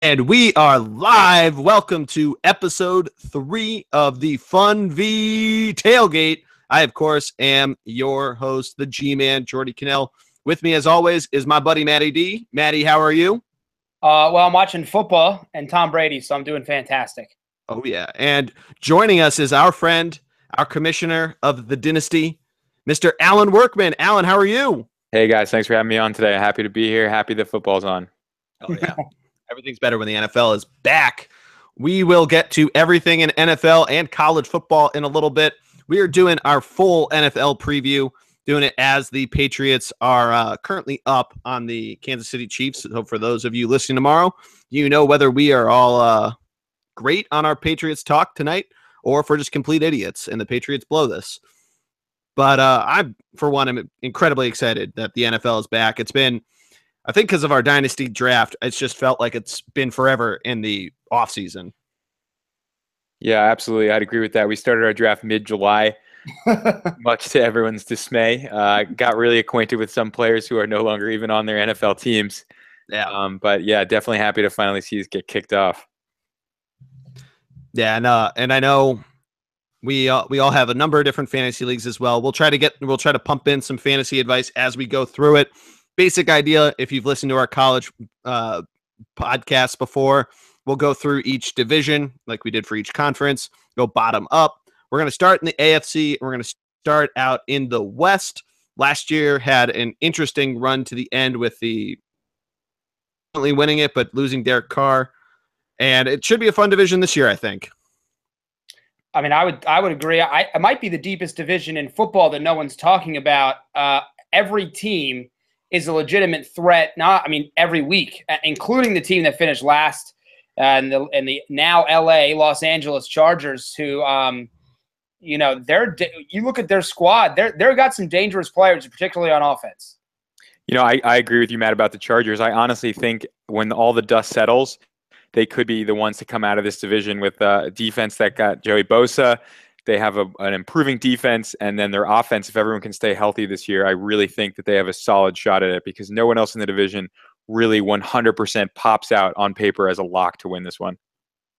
And we are live. Welcome to episode 3 of the Funvee Tailgate. I, of course, am your host, the G-Man, Jordy Cannell. With me, as always, is my buddy, Matty D. Matty, how are you? Well, I'm watching football and Tom Brady, so I'm doing fantastic. Oh, yeah. And joining us is our friend, our commissioner of the dynasty, Mr. Alan Workman. Alan, how are you? Hey, guys. Thanks for having me on today. Happy to be here. Happy the football's on. Oh, yeah. Everything's better when the NFL is back. We will get to everything in NFL and college football in a little bit. We are doing our full NFL preview, doing it as the Patriots are currently up on the Kansas City Chiefs. So for those of you listening tomorrow, you know whether we are all great on our Patriots talk tonight or if we're just complete idiots and the Patriots blow this. But for one, I'm incredibly excited that the NFL is back. It's been, I think because of our dynasty draft, it's just felt like it's been forever in the offseason. Yeah, absolutely. I'd agree with that. We started our draft mid-July, much to everyone's dismay. Got really acquainted with some players who are no longer even on their NFL teams. Yeah. But yeah, definitely happy to finally see us get kicked off. Yeah, and I know we all have a number of different fantasy leagues as well. We'll try to pump in some fantasy advice as we go through it. Basic idea, if you've listened to our college podcasts before, we'll go through each division like we did for each conference, go bottom up. We're going to start in the AFC. We're going to start out in the West. Last year had an interesting run to the end with the winning it, but losing Derek Carr. And it should be a fun division this year, I think. I mean, I would agree. It might be the deepest division in football that no one's talking about. Every team is a legitimate threat. Every week, including the team that finished last, and the now Los Angeles Chargers, who, you look at their squad, they've got some dangerous players, particularly on offense. You know, I agree with you, Matt, about the Chargers. I honestly think when all the dust settles, they could be the ones to come out of this division with a defense that got Joey Bosa. They have an improving defense, and then their offense, if everyone can stay healthy this year, I really think that they have a solid shot at it because no one else in the division really 100% pops out on paper as a lock to win this one.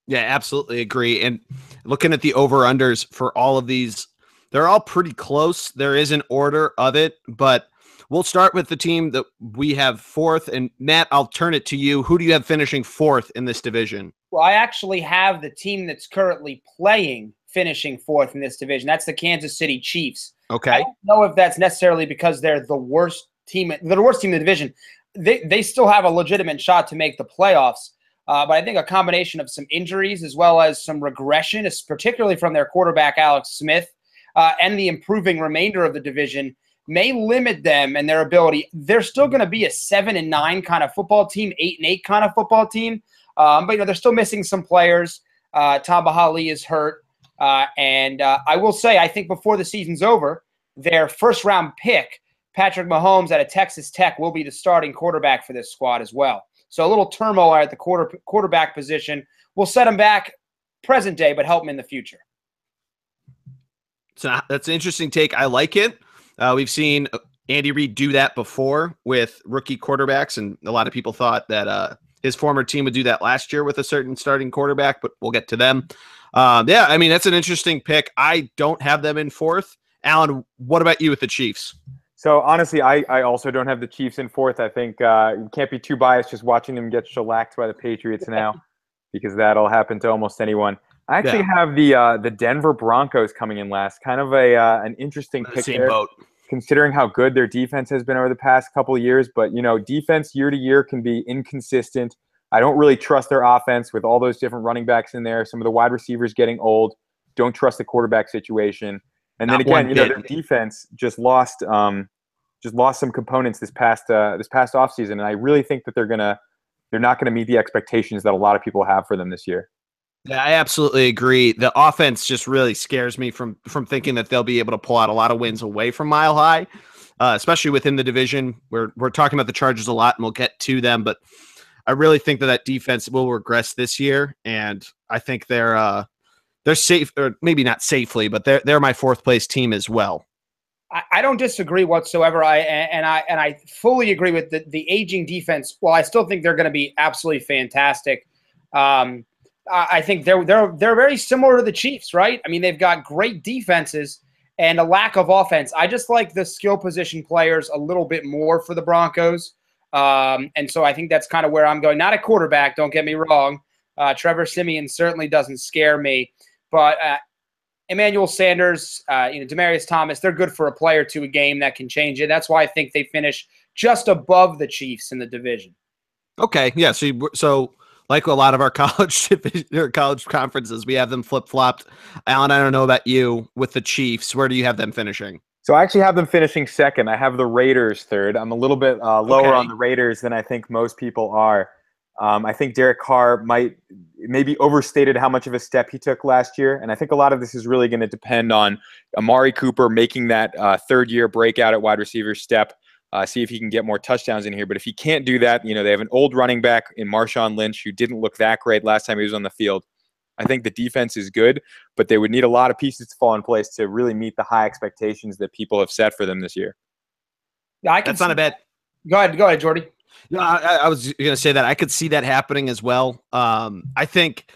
Yeah, absolutely agree. And looking at the over-unders for all of these, they're all pretty close. There is an order of it, but we'll start with the team that we have fourth. And Matt, I'll turn it to you. Who do you have finishing fourth in this division? Well, I actually have the team that's currently playing finishing fourth in this division. That's the Kansas City Chiefs. Okay. I don't know if that's necessarily because they're the worst team. They're the worst team in the division. They still have a legitimate shot to make the playoffs. But I think a combination of some injuries as well as some regression, particularly from their quarterback, Alex Smith, and the improving remainder of the division may limit them and their ability. They're still going to be a 7-9 kind of football team, 8-8 kind of football team. But they're still missing some players. Tom Bahali is hurt. And I will say, I think before the season's over, their first-round pick, Patrick Mahomes out of Texas Tech, will be the starting quarterback for this squad as well. So a little turmoil at the quarterback position will set him back present day, but help him in the future. So that's an interesting take. I like it. We've seen Andy Reid do that before with rookie quarterbacks, and a lot of people thought that his former team would do that last year with a certain starting quarterback, but we'll get to them. Yeah, I mean, that's an interesting pick. I don't have them in fourth. Alan, what about you with the Chiefs? So, honestly, I also don't have the Chiefs in fourth. I think you can't be too biased just watching them get shellacked by the Patriots now because that'll happen to almost anyone. I actually have the Denver Broncos coming in last. Kind of an interesting pick there, considering how good their defense has been over the past couple of years. But, defense year to year can be inconsistent. I don't really trust their offense with all those different running backs in there. Some of the wide receivers getting old. Don't trust the quarterback situation. And then again, their defense just lost some components this past offseason, and I really think that they're not gonna meet the expectations that a lot of people have for them this year. Yeah, I absolutely agree. The offense just really scares me from thinking that they'll be able to pull out a lot of wins away from Mile High, especially within the division. We're talking about the Chargers a lot, and we'll get to them, but I really think that defense will regress this year, and I think they're safe, or maybe not safely, but they're my fourth place team as well. I don't disagree whatsoever. I fully agree with the aging defense. Well, I still think they're going to be absolutely fantastic. I think they're very similar to the Chiefs, right? I mean, they've got great defenses and a lack of offense. I just like the skill position players a little bit more for the Broncos. And so I think that's kind of where I'm going. Not a quarterback, don't get me wrong. Trevor Siemian certainly doesn't scare me. But Emmanuel Sanders, Demaryius Thomas, they're good for a play or two a game that can change it. That's why I think they finish just above the Chiefs in the division. Okay, yeah. So like a lot of our college conferences, we have them flip-flopped. Alan, I don't know about you with the Chiefs. Where do you have them finishing? So I actually have them finishing second. I have the Raiders third. I'm a little bit lower on the Raiders than I think most people are. I think Derek Carr maybe overstated how much of a step he took last year. And I think a lot of this is really going to depend on Amari Cooper making that third-year breakout at wide receiver step. See if he can get more touchdowns in here. But if he can't do that, they have an old running back in Marshawn Lynch who didn't look that great last time he was on the field. I think the defense is good, but they would need a lot of pieces to fall in place to really meet the high expectations that people have set for them this year. Yeah, That's not a bad. Go ahead, Jordy. No, I was going to say that I could see that happening as well. I think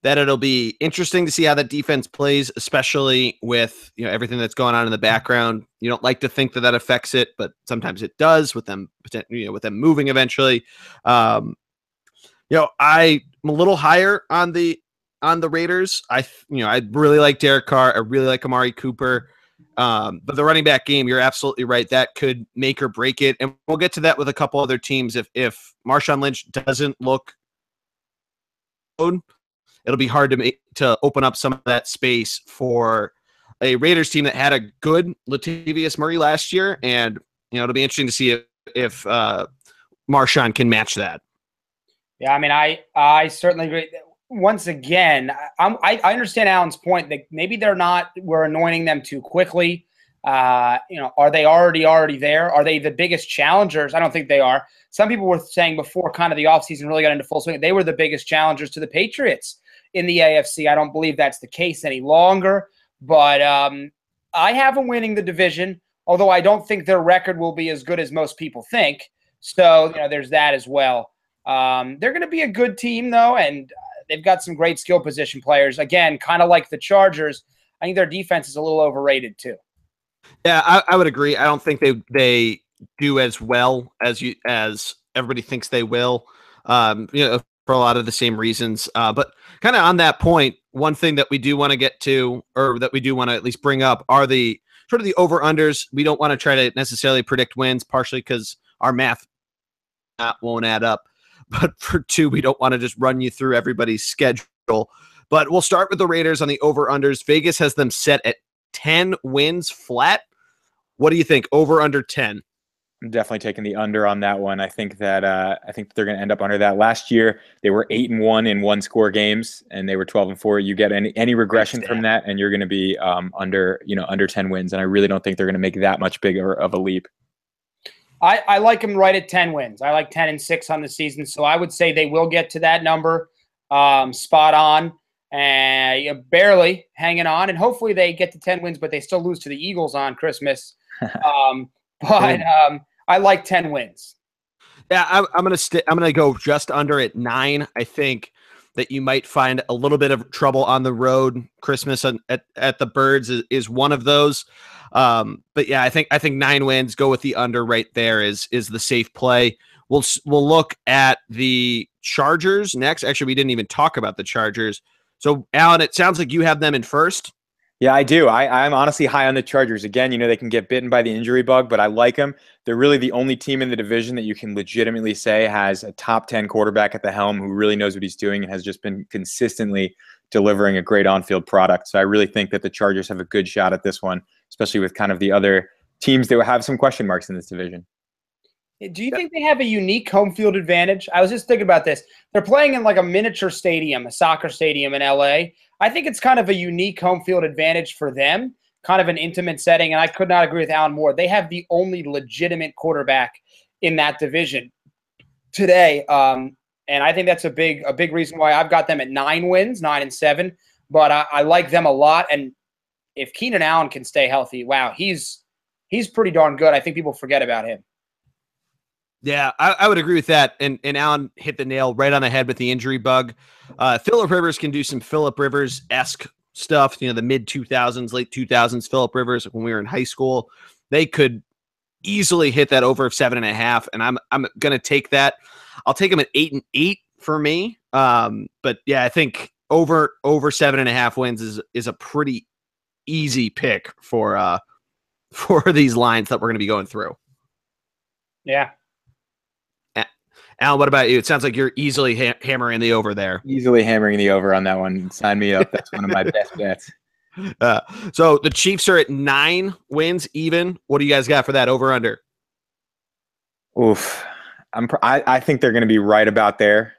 that it'll be interesting to see how that defense plays, especially with everything that's going on in the background. You don't like to think that affects it, but sometimes it does with them. With them moving eventually. I'm a little higher on the Raiders. I really like Derek Carr. I really like Amari Cooper. But the running back game, you're absolutely right. That could make or break it. And we'll get to that with a couple other teams. If Marshawn Lynch doesn't look good, it'll be hard to open up some of that space for a Raiders team that had a good Latavius Murray last year. And, it'll be interesting to see if Marshawn can match that. Yeah, I mean, I certainly agree. Once again, I understand Alan's point that maybe we're anointing them too quickly. Are they already there? Are they the biggest challengers? I don't think they are. Some people were saying before kind of the offseason really got into full swing, they were the biggest challengers to the Patriots in the AFC. I don't believe that's the case any longer, but I have them winning the division, although I don't think their record will be as good as most people think. So, there's that as well. They're going to be a good team, though, and they've got some great skill position players. Again, kind of like the Chargers, I think their defense is a little overrated too. Yeah, I would agree. I don't think they do as well as everybody thinks they will. For a lot of the same reasons. But kind of on that point, one thing that we do want to get to, or that we do want to at least bring up, are the sort of the over-unders. We don't want to try to necessarily predict wins, partially because our math won't add up. But for two, we don't want to just run you through everybody's schedule. But we'll start with the Raiders on the over-unders. Vegas has them set at 10 wins flat. What do you think? Over, under 10? I'm definitely taking the under on that one. I think that they're going to end up under that. Last year they were 8-1 in one-score games, and they were 12-4. You get any regression from that, and you're going to be under 10 wins. And I really don't think they're going to make that much bigger of a leap. I like them right at 10 wins. I like 10-6 on the season, so I would say they will get to that number, spot on, and barely hanging on. And hopefully they get to 10 wins, but they still lose to the Eagles on Christmas. I like 10 wins. Yeah, I'm gonna go just under at 9. I think that you might find a little bit of trouble on the road. Christmas at the Birds is one of those. But yeah, I think 9 wins. Go with the under right there is the safe play. We'll look at the Chargers next. Actually, we didn't even talk about the Chargers. So Alan, it sounds like you have them in first. Yeah, I do. I'm honestly high on the Chargers. Again, they can get bitten by the injury bug, but I like them. They're really the only team in the division that you can legitimately say has a top 10 quarterback at the helm who really knows what he's doing and has just been consistently delivering a great on-field product. So I really think that the Chargers have a good shot at this one, especially with kind of the other teams that have some question marks in this division. Do you think they have a unique home field advantage? I was just thinking about this. They're playing in like a miniature stadium, a soccer stadium in LA. I think it's kind of a unique home field advantage for them, kind of an intimate setting. And I could not agree with Alan more. They have the only legitimate quarterback in that division today. And I think that's a big reason why I've got them at 9 wins, 9-7. But I like them a lot. And if Keenan Allen can stay healthy, wow, he's pretty darn good. I think people forget about him. Yeah, I would agree with that. And Alan hit the nail right on the head with the injury bug. Phillip Rivers can do some Phillip Rivers-esque stuff. You know, the mid 2000s, late 2000s Phillip Rivers when we were in high school. They could easily hit that over of 7.5, and I'm gonna take that. I'll take them at 8-8 for me. But yeah, I think over 7.5 wins is a pretty easy pick for these lines that we're gonna be going through. Yeah. Al, what about you? It sounds like you're easily hammering the over there. Easily hammering the over on that one. Sign me up. That's one of my best bets. So the Chiefs are at 9 wins even. What do you guys got for that over under? Oof. I think they're going to be right about there.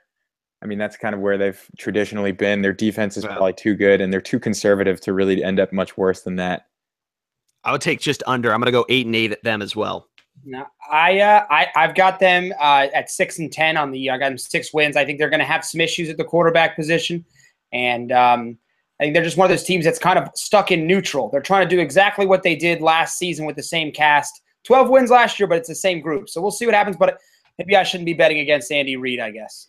I mean, that's kind of where they've traditionally been. Their defense is probably too good, and they're too conservative to really end up much worse than that. I would take just under. I'm going to go 8-8 at them as well. No, I've got them at 6-10 on the. I got them 6 wins. I think they're going to have some issues at the quarterback position, and I think they're just one of those teams that's kind of stuck in neutral. They're trying to do exactly what they did last season with the same cast. 12 wins last year, but it's the same group. So we'll see what happens. But maybe I shouldn't be betting against Andy Reid, I guess.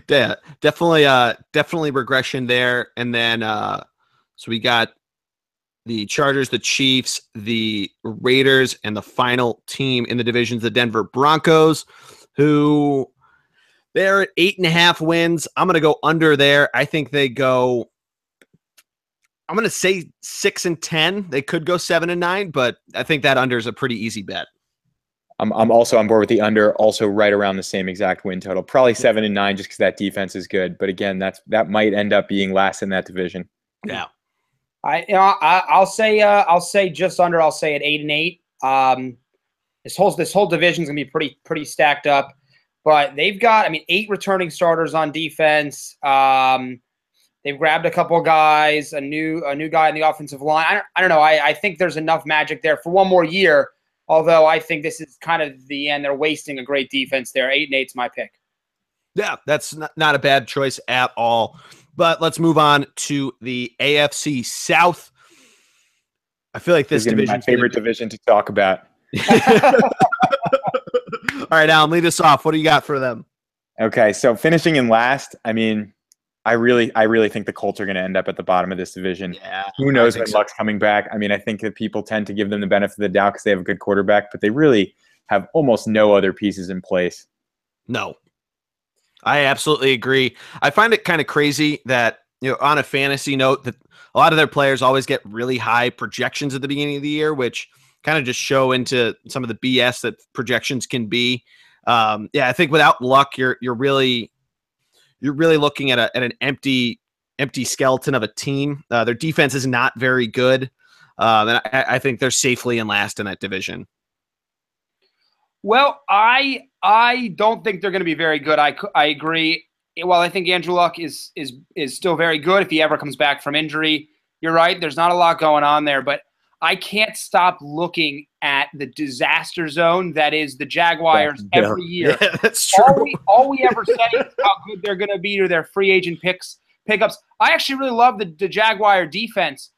Yeah, definitely regression there. And then so we got the Chargers, the Chiefs, the Raiders, and the final team in the divisions, the Denver Broncos, who they're at 8.5 wins. I'm going to go under there. I think they go, I'm going to say 6-10. They could go 7-9, but I think that under is a pretty easy bet. I'm also on board with the under, also right around the same exact win total. Probably 7-9 just because that defense is good. But again, that might end up being last in that division. Yeah. I'll say just under. I'll say at 8-8. This whole division is gonna be pretty stacked up, but they've got 8 returning starters on defense. They've grabbed a couple of guys, a new guy in the offensive line. I don't know. I think there's enough magic there for one more year. Although I think this is kind of the end. They're wasting a great defense there. 8-8 is my pick. Yeah, that's not a bad choice at all. But let's move on to the AFC South. I feel like this division is my favorite division to talk about. All right, Alan, lead us off. What do you got for them? Okay, so finishing in last, I mean, I really think the Colts are going to end up at the bottom of this division. Yeah, who knows when Luck's coming back? I mean, I think that people tend to give them the benefit of the doubt because they have a good quarterback, but they really have almost no other pieces in place. No, I absolutely agree. I find it kind of crazy that, on a fantasy note, that a lot of their players always get really high projections at the beginning of the year, which kind of just show into some of the BS that projections can be. I think without Luck, you're really looking at an empty skeleton of a team. Their defense is not very good, and I think they're safely in last in that division. Well, I don't think they're going to be very good. I agree. Well, I think Andrew Luck is still very good if he ever comes back from injury. You're right. There's not a lot going on there, but I can't stop looking at the disaster zone that is the Jaguars every year. Yeah, that's true. All we ever say is how good they're going to be to their free agent pickups. I actually really love the Jaguar defense.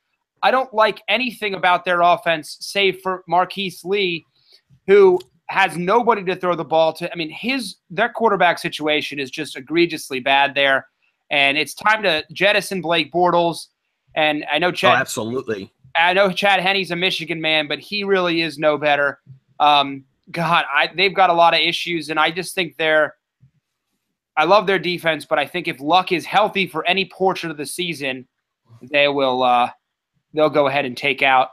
I don't like anything about their offense save for Marquise Lee, who has nobody to throw the ball to. I mean, their quarterback situation is just egregiously bad there, and it's time to jettison Blake Bortles. And I know Chad. Oh, absolutely. I know Chad Henne's a Michigan man, but he really is no better. They've got a lot of issues, and I just think I love their defense, but I think if Luck is healthy for any portion of the season, they'll go ahead and take out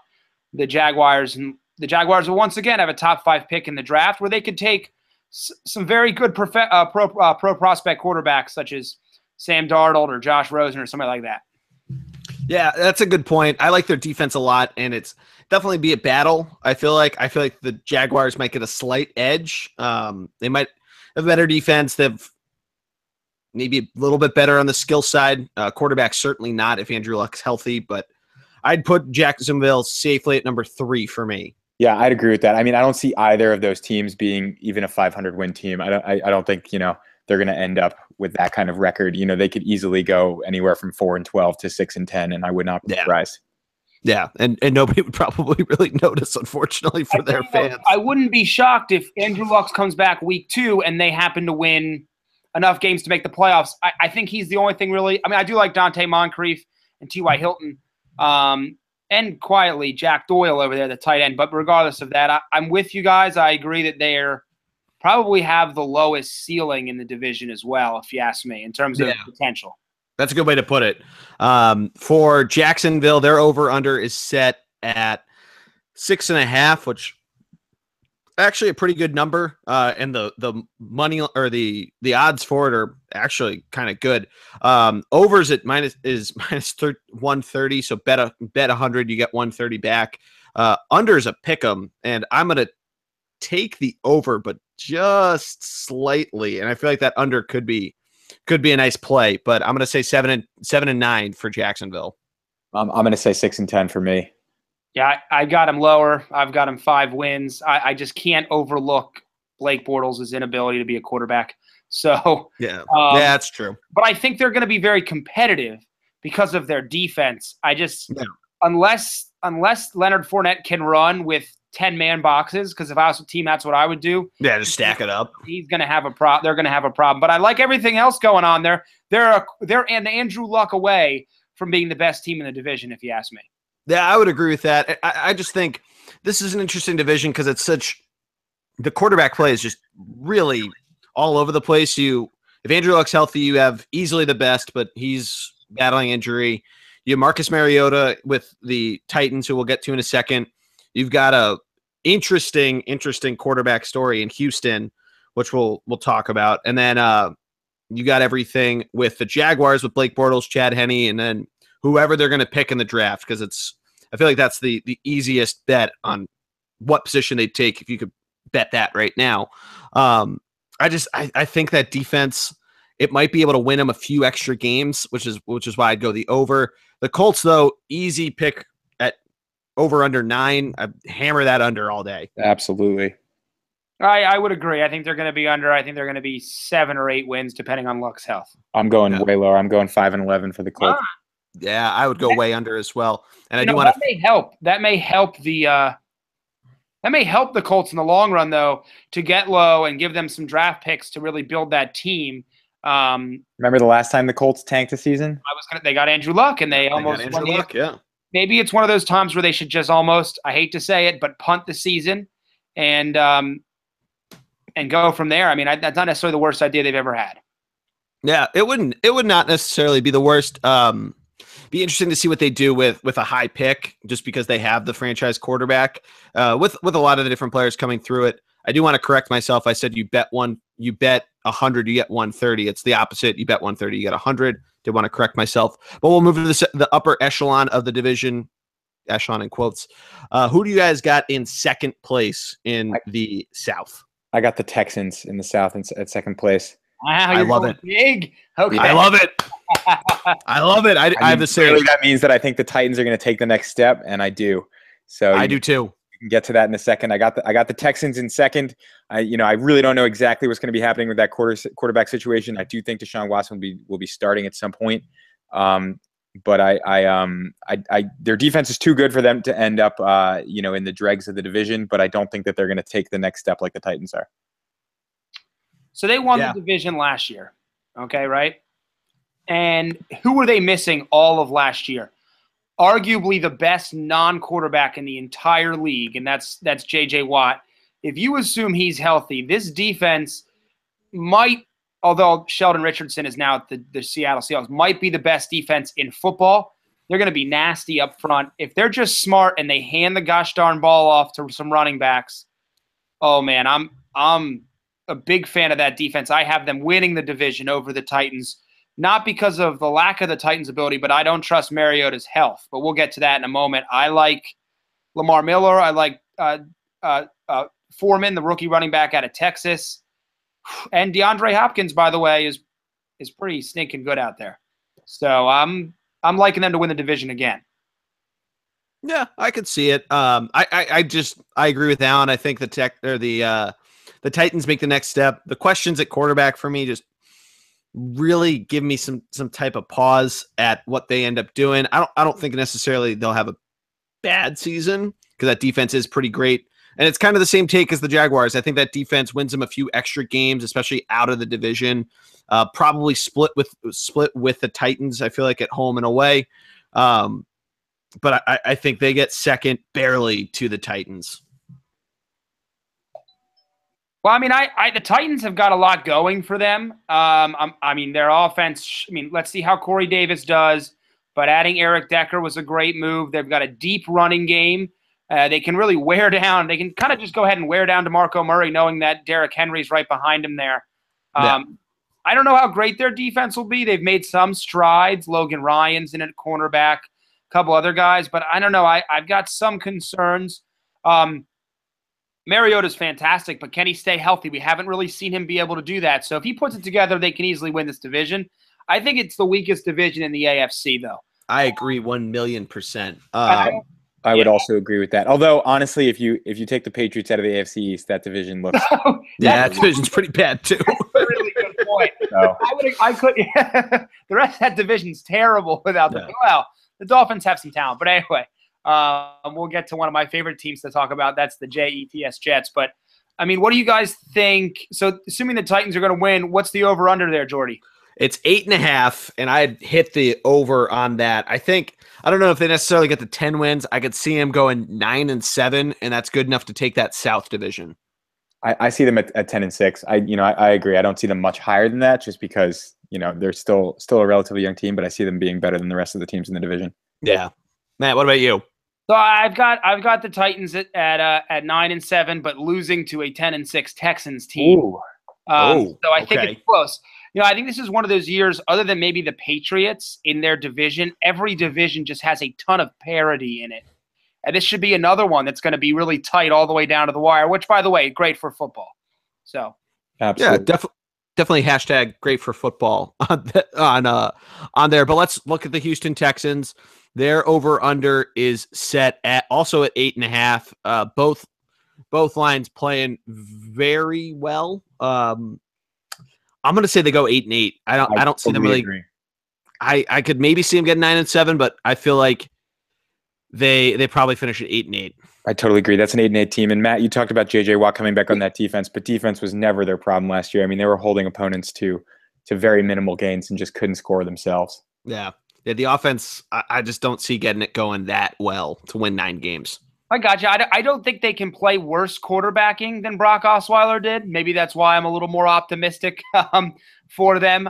the Jaguars. And the Jaguars will once again have a top 5 pick in the draft where they could take some very good pro prospect quarterbacks such as Sam Darnold or Josh Rosen or somebody like that. Yeah, that's a good point. I like their defense a lot, and it's definitely be a battle. I feel like the Jaguars might get a slight edge. They might have a better defense. They've maybe a little bit better on the skill side. Quarterback certainly not if Andrew Luck's healthy, but I'd put Jacksonville safely at number 3 for me. Yeah, I'd agree with that. I mean, I don't see either of those teams being even a 500-win team. I don't think they're going to end up with that kind of record. They could easily go anywhere from 4-12 to 6-10, and I would not be surprised. Yeah, and nobody would probably really notice, unfortunately, for their fans. I wouldn't be shocked if Andrew Luck comes back week 2 and they happen to win enough games to make the playoffs. I think he's the only thing really. I mean, I do like Dante Moncrief and T.Y. Hilton, and quietly Jack Doyle over there, the tight end. But regardless of that, I'm with you guys. I agree that they're probably have the lowest ceiling in the division as well, if you ask me, in terms of potential. That's a good way to put it. For Jacksonville, their over-under is set at 6.5, which actually a pretty good number. And the money or the odds for it are actually kind of good. Overs at minus 130, so bet 100, you get 130 back. Under's a pick 'em, and I'm gonna take the over, but just slightly. And I feel like that under could be a nice play, but I'm going to say 7-9 for Jacksonville. I'm going to say 6-10 for me. Yeah, I got him lower. I've got him 5 wins. I just can't overlook Blake Bortles' inability to be a quarterback. So yeah, that's true. But I think they're going to be very competitive because of their defense. Unless Leonard Fournette can run with 10-man boxes, because if I was a team, that's what I would do. Yeah, just stack it up. He's going to have a problem. They're going to have a problem. But I like everything else going on there. They're an Andrew Luck away from being the best team in the division, if you ask me. Yeah, I would agree with that. I just think this is an interesting division because it's the quarterback play is just really all over the place. If Andrew Luck's healthy, you have easily the best, but he's battling injury. You have Marcus Mariota with the Titans, who we'll get to in a second. You've got a interesting quarterback story in Houston, which we'll talk about. And then you got everything with the Jaguars with Blake Bortles, Chad Henne, and then whoever they're going to pick in the draft, because I feel like that's the easiest bet on what position they'd take if you could bet that right now. I think that defense, it might be able to win them a few extra games, which is why I'd go the over. The Colts, though, easy pick at over under 9. I hammer that under all day. Absolutely. I would agree. I think they're going to be under. I think they're going to be 7 or 8 wins, depending on Luck's health. I'm going way lower. I'm going 5-11 for the Colts. Yeah, I would go way under as well. And I do want to. That may help the Colts in the long run, though, to get low and give them some draft picks to really build that team. Remember the last time the Colts tanked a season? They got Andrew Luck, and they almost got Andrew Luck. Yeah. Maybe it's one of those times where they should just almost, I hate to say it, but punt the season and go from there. I mean, that's not necessarily the worst idea they've ever had. Yeah, it would not necessarily be the worst. Be interesting to see what they do with a high pick, just because they have the franchise quarterback. With a lot of the different players coming through it. I do want to correct myself. I said you bet 100, you get 130. It's the opposite. You bet 130, you get 100. Did want to correct myself. But we'll move to the upper echelon of the division. Echelon in quotes. Who do you guys got in second place in the South? I got the Texans in the South at second place. Wow, I love it. Big. Okay. I love it. I love it. I have the same. That means that I think the Titans are going to take the next step, and I do. So I do too. You can get to that in a second. I got the Texans in second. I really don't know exactly what's going to be happening with that quarterback situation. I do think Deshaun Watson will be starting at some point. But their defense is too good for them to end up in the dregs of the division. But I don't think that they're going to take the next step like the Titans are. So they won the division last year. Okay, right? And who were they missing all of last year? Arguably the best non-quarterback in the entire league, and that's J.J. Watt. If you assume he's healthy, this defense might, although Sheldon Richardson is now at the Seattle Seahawks, might be the best defense in football. They're going to be nasty up front. If they're just smart and they hand the gosh darn ball off to some running backs, oh man, I'm a big fan of that defense. I have them winning the division over the Titans. Not because of the lack of the Titans' ability, but I don't trust Mariota's health. But we'll get to that in a moment. I like Lamar Miller. I like Foreman, the rookie running back out of Texas. And DeAndre Hopkins, by the way, is pretty stinking good out there. So I'm liking them to win the division again. Yeah, I could see it. I agree with Alan. I think the Titans make the next step. The questions at quarterback for me just really give me some type of pause at what they end up doing. I don't think necessarily they'll have a bad season because that defense is pretty great. And it's kind of the same take as the Jaguars. I think that defense wins them a few extra games, especially out of the division. Probably split with the Titans, I feel like, at home and away. But I think they get second barely to the Titans. Well, I mean, the Titans have got a lot going for them. I mean, their offense. I mean, let's see how Corey Davis does. But adding Eric Decker was a great move. They've got a deep running game. They can really wear down. They can kind of just go ahead and wear down DeMarco Murray, knowing that Derrick Henry's right behind him there. Yeah. I don't know how great their defense will be. They've made some strides. Logan Ryan's in at cornerback, a couple other guys, but I don't know. I've got some concerns. Mariota's fantastic, but can he stay healthy? We haven't really seen him be able to do that. So if he puts it together, they can easily win this division. I think it's the weakest division in the AFC, though. I agree 1,000,000%. I would also agree with that. Although, honestly, if you take the Patriots out of the AFC East, that division looks that division's pretty bad too. Really good point. So. I could. The rest of that division's terrible without them. Well, the Dolphins have some talent, but anyway, we'll get to one of my favorite teams to talk about. That's the Jets. But I mean, what do you guys think? So, assuming the Titans are going to win, what's the over/under there, Jordy? It's 8.5, and I'd hit the over on that. I don't know if they necessarily get the 10 wins. I could see them going 9-7, and that's good enough to take that South division. I see them at 10-6. I agree. I don't see them much higher than that, just because they're still a relatively young team, but I see them being better than the rest of the teams in the division. Yeah, Matt, what about you? So I've got the Titans at 9-7, but losing to a 10-6 Texans team. Ooh. So I think it's close. I think this is one of those years, other than maybe the Patriots in their division, every division just has a ton of parity in it. And this should be another one that's going to be really tight all the way down to the wire, which, by the way, great for football. So, absolutely. Yeah, definitely hashtag great for football on there. But let's look at the Houston Texans. Their over-under is set also at 8.5. Both lines playing very well. I'm going to say they go 8-8. I don't see them really. Agree. I could maybe see them getting 9-7, but I feel like they probably finish at 8-8. I totally agree. That's an 8-8 team. And Matt, you talked about JJ Watt coming back on that defense, but defense was never their problem last year. I mean, they were holding opponents to very minimal gains and just couldn't score themselves. Yeah. The offense, I just don't see getting it going that well to win 9 games. I got you. I don't think they can play worse quarterbacking than Brock Osweiler did. Maybe that's why I'm a little more optimistic for them.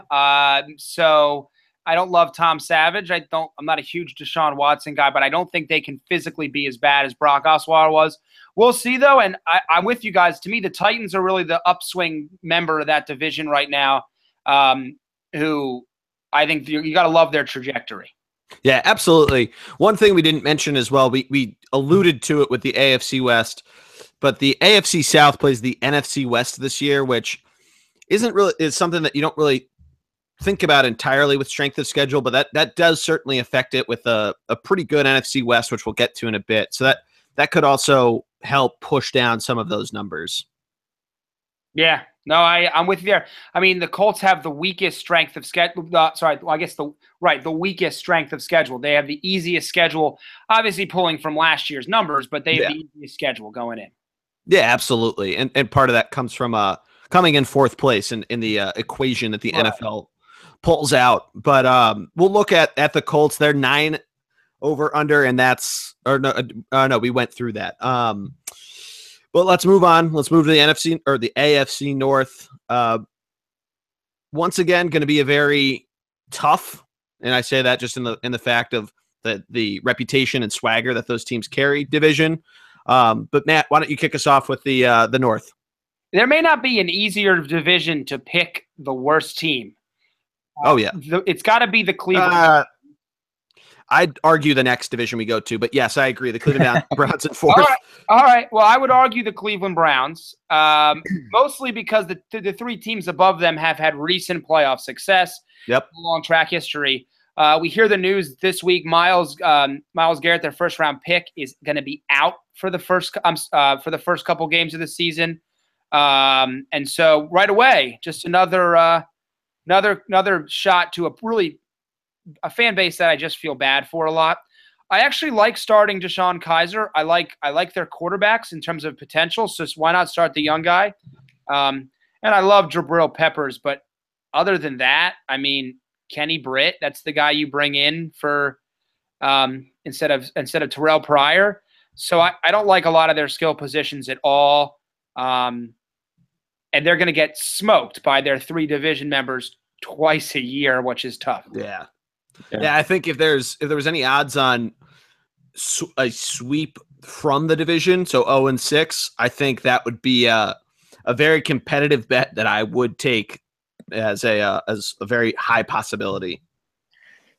So I don't love Tom Savage. I'm not a huge Deshaun Watson guy, but I don't think they can physically be as bad as Brock Osweiler was. We'll see, though, and I'm with you guys. To me, the Titans are really the upswing member of that division right now, who I think you got to love their trajectory. Yeah, absolutely. One thing we didn't mention as well, we alluded to it with the AFC West, but the AFC South plays the NFC West this year, which is something that you don't really think about entirely with strength of schedule, but that does certainly affect it with a pretty good NFC West, which we'll get to in a bit. So that could also help push down some of those numbers. Yeah. No, I'm with you there. I mean, the Colts have the weakest strength of schedule. The weakest strength of schedule. They have the easiest schedule, obviously pulling from last year's numbers, but they have the easiest schedule going in. Yeah, absolutely. And part of that comes from coming in fourth place in the equation that the NFL pulls out. But we'll look at the Colts. They're 9 over under, and no, we went through that. But let's move on. Let's move to the NFC or the AFC North. Once again, going to be a very tough, and I say that just in the fact of the reputation and swagger that those teams carry division. But Matt, why don't you kick us off with the North? There may not be an easier division to pick the worst team. It's got to be the Cleveland. I'd argue the next division we go to, but yes, I agree. The Cleveland Browns at 4th. All right. Well, I would argue the Cleveland Browns, mostly because the 3 teams above them have had recent playoff success. Yep. Long track history. We hear the news this week. Myles Garrett, their first round pick, is going to be out for the first couple games of the season. And so right away, just another shot to a fan base that I just feel bad for a lot. I actually like starting Deshaun Kaiser. I like their quarterbacks in terms of potential. So why not start the young guy? And I love Jabril Peppers, but other than that, I mean, Kenny Britt, that's the guy you bring in for instead of Terrell Pryor. So I don't like a lot of their skill positions at all. And they're going to get smoked by their 3 division members twice a year, which is tough. Yeah. I think if there was any odds on a sweep from the division, so 0-6, I think that would be a very competitive bet that I would take as a very high possibility.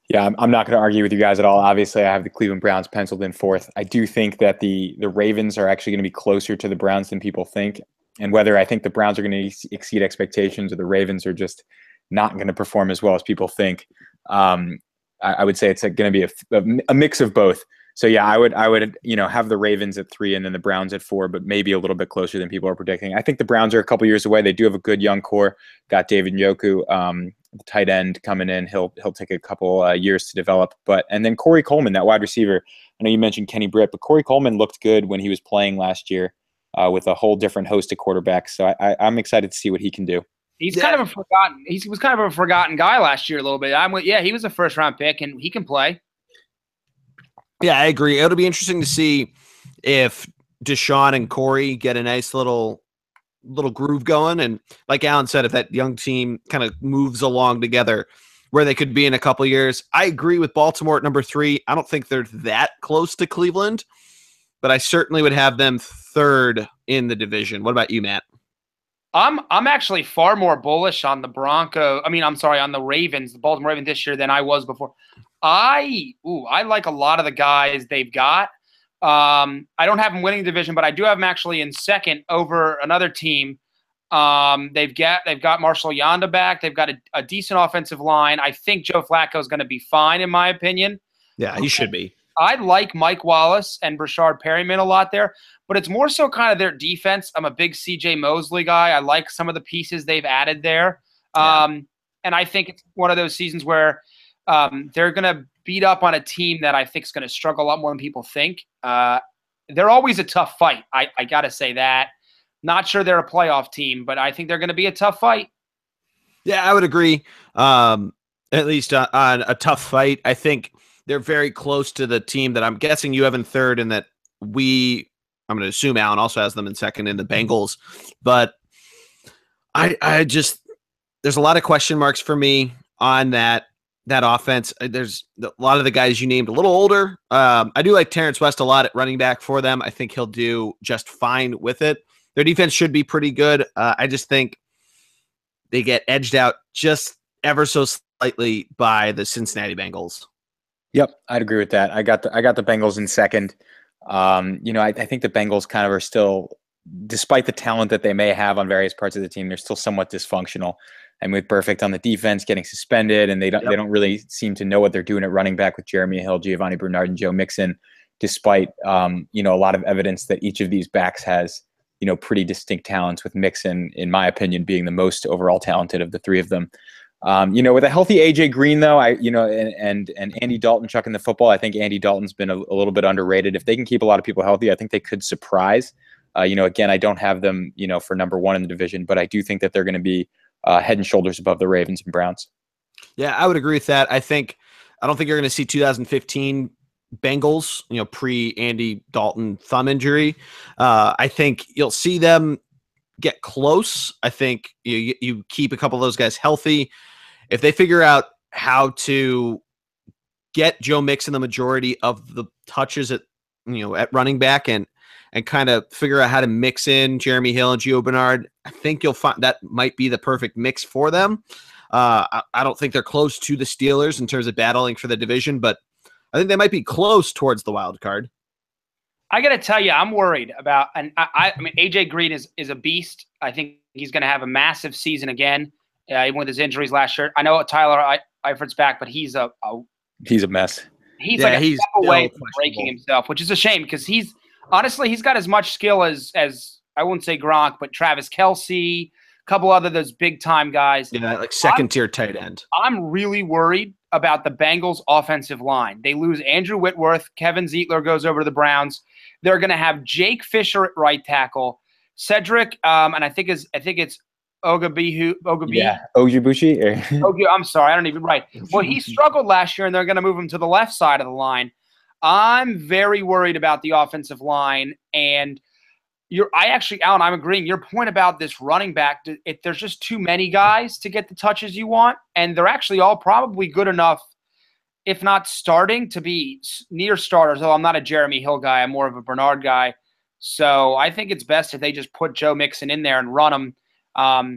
Yeah, I'm not going to argue with you guys at all. Obviously, I have the Cleveland Browns penciled in 4th. I do think that the Ravens are actually going to be closer to the Browns than people think. And whether I think the Browns are going to exceed expectations or the Ravens are just not going to perform as well as people think, I would say it's going to be a mix of both. So yeah, I would have the Ravens at 3 and then the Browns at 4, but maybe a little bit closer than people are predicting. I think the Browns are a couple years away. They do have a good young core. Got David Njoku, the tight end, coming in. He'll take a couple years to develop. And then Corey Coleman, that wide receiver. I know you mentioned Kenny Britt, but Corey Coleman looked good when he was playing last year with a whole different host of quarterbacks. So I'm excited to see what he can do. He was kind of a forgotten guy last year a little bit. He was a first-round pick, and he can play. Yeah, I agree. It'll be interesting to see if Deshaun and Corey get a nice little groove going. And like Alan said, if that young team kind of moves along together where they could be in a couple of years. I agree with Baltimore at number 3. I don't think they're that close to Cleveland, but I certainly would have them 3rd in the division. What about you, Matt? I'm actually far more bullish on the on the Ravens, the Baltimore Ravens this year than I was before. I like a lot of the guys they've got. I don't have them winning the division, but I do have them actually in 2nd over another team. They've got Marshall Yanda back. They've got a decent offensive line. I think Joe Flacco is going to be fine, in my opinion. Yeah, he should be. I like Mike Wallace and Brashard Perryman a lot there, but it's more so kind of their defense. I'm a big C.J. Mosley guy. I like some of the pieces they've added there. And I think it's one of those seasons where they're going to beat up on a team that I think is going to struggle a lot more than people think. They're always a tough fight. I got to say that. Not sure they're a playoff team, but I think they're going to be a tough fight. Yeah, I would agree. At least on a tough fight. I think they're very close to the team that I'm guessing you have in 3rd, and that I'm going to assume Alan also has them in 2nd in the Bengals. But there's a lot of question marks for me on that offense. There's a lot of the guys you named a little older. I do like Terrence West a lot at running back for them. I think he'll do just fine with it. Their defense should be pretty good. I just think they get edged out just ever so slightly by the Cincinnati Bengals. Yep, I'd agree with that. I got the Bengals in 2nd. I think the Bengals kind of are still, despite the talent that they may have on various parts of the team, they're still somewhat dysfunctional. And with Perfect on the defense getting suspended, and they don't really seem to know what they're doing at running back with Jeremy Hill, Giovanni Bernard, and Joe Mixon, despite a lot of evidence that each of these backs has pretty distinct talents, with Mixon, in my opinion, being the most overall talented of the 3 of them. With a healthy AJ Green, though, and Andy Dalton chucking the football, I think Andy Dalton's been a little bit underrated. If they can keep a lot of people healthy, I think they could surprise. Again, I don't have them, for number 1 in the division, but I do think that they're going to be head and shoulders above the Ravens and Browns. Yeah, I would agree with that. I don't think you're going to see 2015 Bengals, pre-Andy Dalton thumb injury. I think you'll see them get close. I think you keep a couple of those guys healthy. If they figure out how to get Joe Mixon the majority of the touches at running back and kind of figure out how to mix in Jeremy Hill and Gio Bernard, I think you'll find that might be the perfect mix for them. I don't think they're close to the Steelers in terms of battling for the division, but I think they might be close towards the wild card. I got to tell you, I'm worried about, and I mean, AJ Green is a beast. I think he's going to have a massive season again, even with his injuries last year. I know Tyler Eifert's back, but he's a mess. He's a step away from breaking himself, which is a shame because he's got as much skill as I wouldn't say Gronk, but Travis Kelce, couple other those big time guys. Yeah, like second tier tight end. I'm really worried about the Bengals offensive line. They lose Andrew Whitworth. Kevin Zietler goes over to the Browns. They're going to have Jake Fisher at right tackle. Cedric, and I think it's Ogabi. Yeah, Ojibushi. I'm sorry, I don't even right. Well, he struggled last year, and they're going to move him to the left side of the line. I'm very worried about the offensive line, and Alan, I'm agreeing. Your point about this running back, there's just too many guys to get the touches you want, and they're actually all probably good enough, if not starting, to be near starters. Though I'm not a Jeremy Hill guy, I'm more of a Bernard guy. So I think it's best if they just put Joe Mixon in there and run him.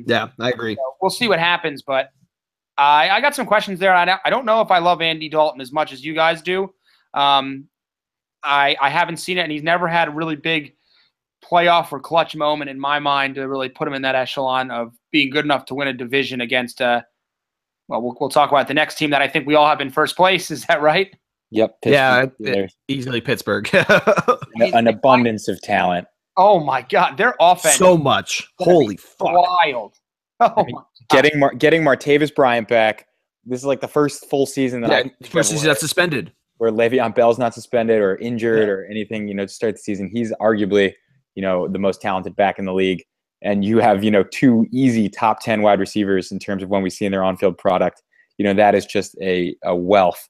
Yeah, I agree. So we'll see what happens, but I got some questions there. I don't know if I love Andy Dalton as much as you guys do. I haven't seen it, and he's never had a really big playoff or clutch moment in my mind to really put him in that echelon of being good enough to win a division against we'll talk about the next team that I think we all have in first place. Is that right? Yep. Pittsburgh. Easily Pittsburgh. An abundance of talent. Oh my God, their offense so much. Holy fuck. Wild. Oh my God. Getting Martavis Bryant back. This is like the first full season first season that's suspended. Where Le'Veon Bell's not suspended or injured or anything, to start the season. He's arguably, the most talented back in the league. And you have, two easy top 10 wide receivers in terms of when we see in their on-field product. That is just a wealth.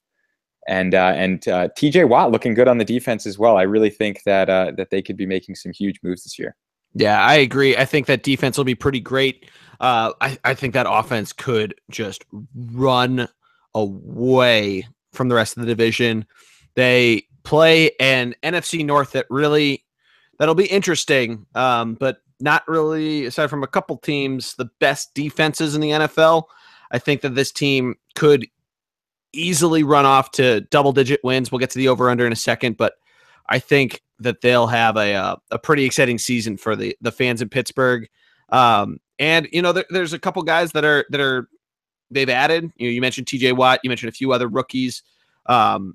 And TJ Watt looking good on the defense as well. I really think that they could be making some huge moves this year. Yeah, I agree. I think that defense will be pretty great. I think that offense could just run away from the rest of the division. They play an NFC North that'll be interesting, but not really, aside from a couple teams, the best defenses in the NFL. I think that this team could easily run off to double-digit wins. We'll get to the over-under in a second, but I think that they'll have a pretty exciting season for the fans in Pittsburgh. And there's a couple guys that they've added. You mentioned TJ Watt. You mentioned a few other rookies. That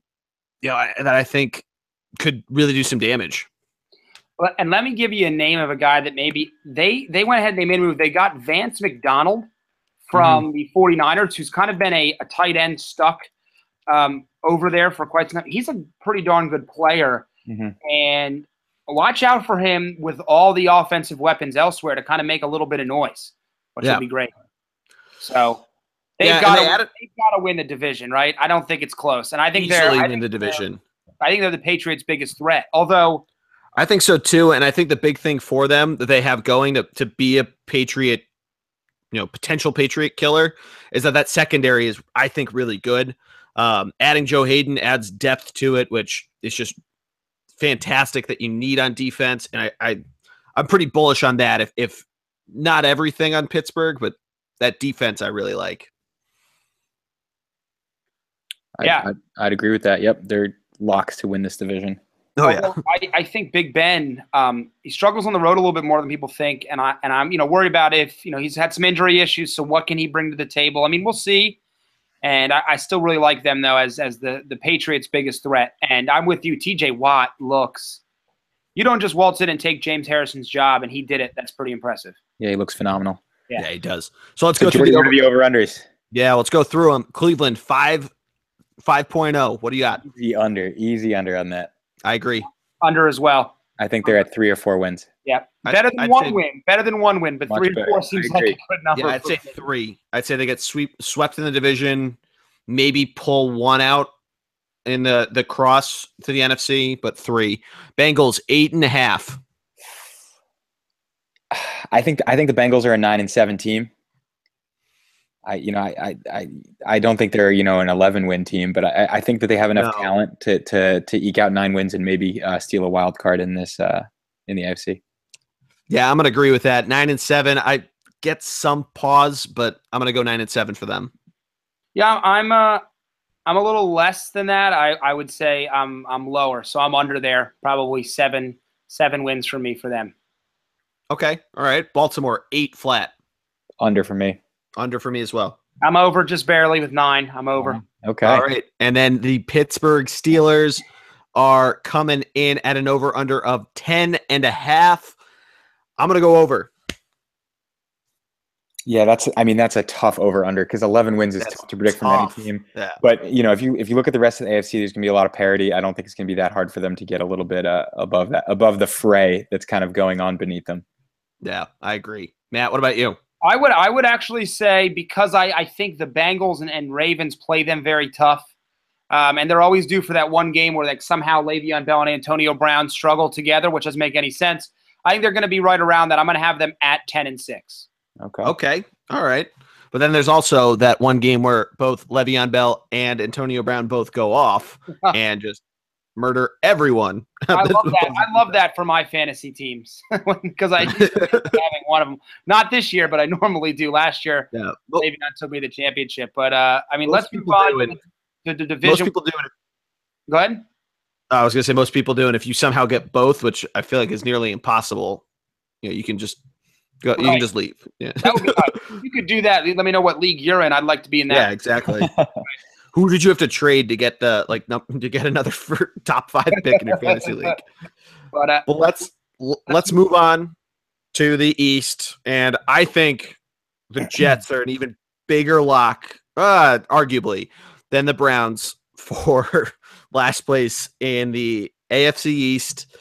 I think could really do some damage. And let me give you a name of a guy that maybe they went ahead and they made a move. They got Vance McDonald from the 49ers, who's kind of been a tight end stuck over there for quite some time. He's a pretty darn good player. And watch out for him with all the offensive weapons elsewhere to kind of make a little bit of noise, which would be great. So they've got to win the division, right? I don't think it's close. And I think easily win the division. I think they're the Patriots' biggest threat, although – I think so too, and I think the big thing for them that they have going to be a Patriot, potential Patriot killer, is that secondary is, I think, really good. Adding Joe Hayden adds depth to it, which is just fantastic that you need on defense, and I'm pretty bullish on that. If not everything on Pittsburgh, but that defense I really like. I'd agree with that. Yep, they're locks to win this division. Oh yeah, I think Big Ben he struggles on the road a little bit more than people think, and I'm worried about if he's had some injury issues. So what can he bring to the table? I mean, we'll see. And I still really like them though as the Patriots' biggest threat. And I'm with you. TJ Watt looks. You don't just waltz in and take James Harrison's job, and he did it. That's pretty impressive. Yeah, he looks phenomenal. Yeah, he does. So let's go through the over-unders. Yeah, let's go through them. Cleveland 5.0. What do you got? Easy under on that. I agree. Under as well. I think they're at 3 or 4 wins. Yeah, better than one win. Better than one win, but 3 or 4 seems like a good number. Yeah, I'd say 3. I'd say they get swept in the division, maybe pull one out in the cross to the NFC, but 3. Bengals 8.5. I think the Bengals are a 9-7 team. I don't think they're an 11-win team, but I think that they have enough talent to eke out 9 wins and maybe steal a wild card in this in the AFC. Yeah, I'm gonna agree with that. 9-7. I get some pause, but I'm gonna go 9-7 for them. Yeah, I'm a little less than that. I would say I'm lower, so I'm under there. Probably 7 wins for me for them. Okay, all right. Baltimore 8 flat. Under for me. Under for me as well. I'm over just barely with 9. I'm over. Okay. All right. And then the Pittsburgh Steelers are coming in at an over-under of 10.5. I'm going to go over. Yeah, that's a tough over under because 11 wins is tough to predict from any team. Yeah. But if you look at the rest of the AFC, there's gonna be a lot of parity. I don't think it's gonna be that hard for them to get a little bit above the fray that's kind of going on beneath them. Yeah, I agree. Matt, what about you? I would actually say, because I think the Bengals and Ravens play them very tough, and they're always due for that one game where like somehow Le'Veon Bell and Antonio Brown struggle together, which doesn't make any sense. I think they're going to be right around that. I'm going to have them at 10-6. Okay. All right. But then there's also that one game where both Le'Veon Bell and Antonio Brown both go off and just murder everyone. I love that. I love that for my fantasy teams because I having one of them. Not this year, but I normally do. Last year, Le'Veon took me the championship. But I mean, let's move on to the division. Most people do it. Go ahead. I was going to say most people do, and if you somehow get both, which I feel like is nearly impossible, you can just go. Right. You can just leave. Yeah, that would be nice. You could do that. Let me know what league you're in. I'd like to be in that. Yeah, exactly. Who did you have to trade to get to get another top 5 pick in your fantasy league? But let's move on to the East, and I think the Jets are an even bigger lock, arguably, than the Browns for last place in the AFC East.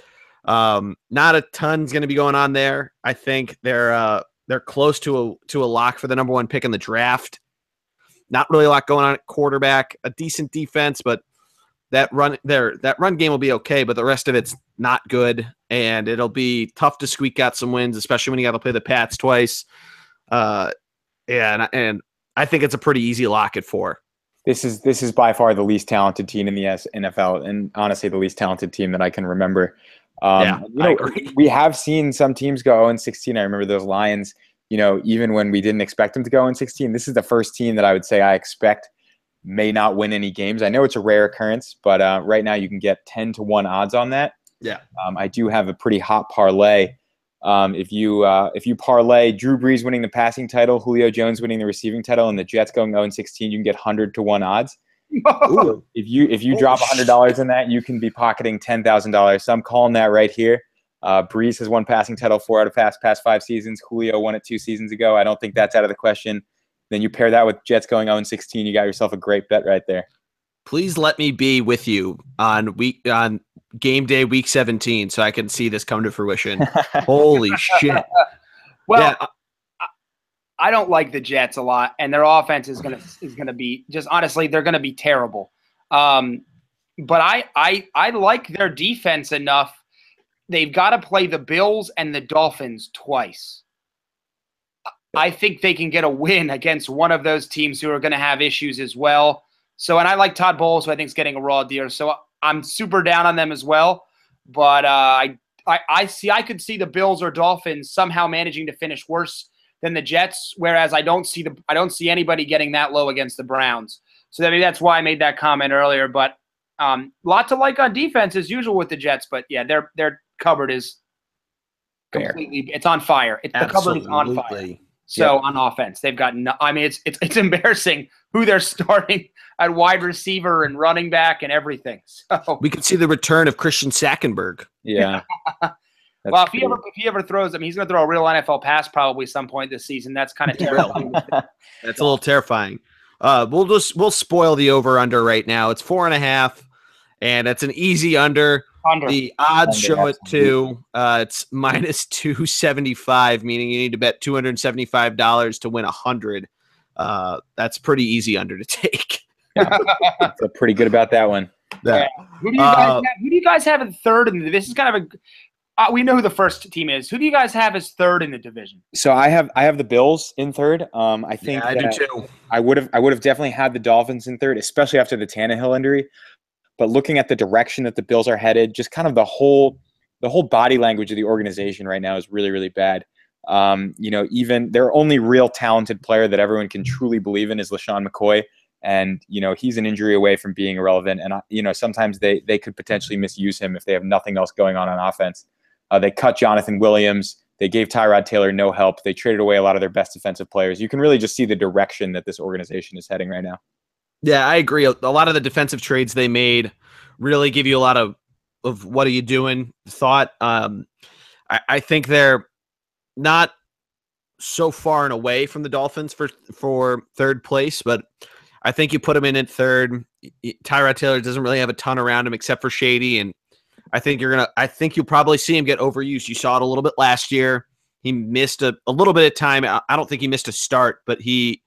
Not a ton's going to be going on there. I think they're close to a lock for the number 1 pick in the draft. Not really a lot going on at quarterback. A decent defense, but that run game will be okay. But the rest of it's not good, and it'll be tough to squeak out some wins, especially when you got to play the Pats twice. And I think it's a pretty easy lock at 4. This is by far the least talented team in the NFL, and honestly, the least talented team that I can remember. I agree. We have seen some teams go 0-16. I remember those Lions. Even when we didn't expect them to go 0-16, this is the first team that I would say I expect may not win any games. I know it's a rare occurrence, but right now you can get 10-1 odds on that. Yeah. I do have a pretty hot parlay. If you parlay Drew Brees winning the passing title, Julio Jones winning the receiving title, and the Jets going 0-16, you can get 100-1 odds. Ooh. If you drop $100 in that, you can be pocketing $10,000. So I'm calling that right here. Brees has won passing title 4 out of past 5 seasons. Julio won it 2 seasons ago. I don't think that's out of the question. Then you pair that with Jets going 0-16, you got yourself a great bet right there. Please let me be with you on game day week 17 so I can see this come to fruition. Holy shit. Well, yeah. I don't like the Jets a lot, and their offense is gonna be just honestly, they're gonna be terrible. But I like their defense enough. They've got to play the Bills and the Dolphins twice. I think they can get a win against one of those teams who are going to have issues as well. So, and I like Todd Bowles, who I think is getting a raw deal. So I'm super down on them as well. But I could see the Bills or Dolphins somehow managing to finish worse than the Jets, whereas I don't see anybody getting that low against the Browns. So maybe that's why I made that comment earlier. But lot to like on defense as usual with the Jets. But yeah, their cupboard is completely it's on fire. The cupboard is on fire. So on offense, they've got it's embarrassing who they're starting at wide receiver and running back and everything. So we could see the return of Christian Sackenberg. Yeah. Well, if he ever throws, he's going to throw a real NFL pass probably some point this season. That's kind of terrifying. That's a little terrifying. We'll spoil the over under right now. It's 4.5, and it's an easy under. The odds show it too. It's minus 275, meaning you need to bet $275 to win 100. That's pretty easy under to take. Feel pretty good about that one. Yeah. Who do you guys have in third? And this is kind of we know who the first team is. Who do you guys have as third in the division? So I have the Bills in third. I think I do too. I would have definitely had the Dolphins in third, especially after the Tannehill injury. But looking at the direction that the Bills are headed, just kind of the whole body language of the organization right now is really, really bad. Even their only real talented player that everyone can truly believe in is LaShawn McCoy. And, he's an injury away from being irrelevant. And, sometimes they could potentially misuse him if they have nothing else going on offense. They cut Jonathan Williams. They gave Tyrod Taylor no help. They traded away a lot of their best defensive players. You can really just see the direction that this organization is heading right now. Yeah, I agree. A lot of the defensive trades they made really give you a lot of what are you doing thought. I think they're not so far and away from the Dolphins for third place, but I think you put him in at third. Tyrod Taylor doesn't really have a ton around him except for Shady, and I think you'll probably see him get overused. You saw it a little bit last year. He missed a little bit of time. I don't think he missed a start, but he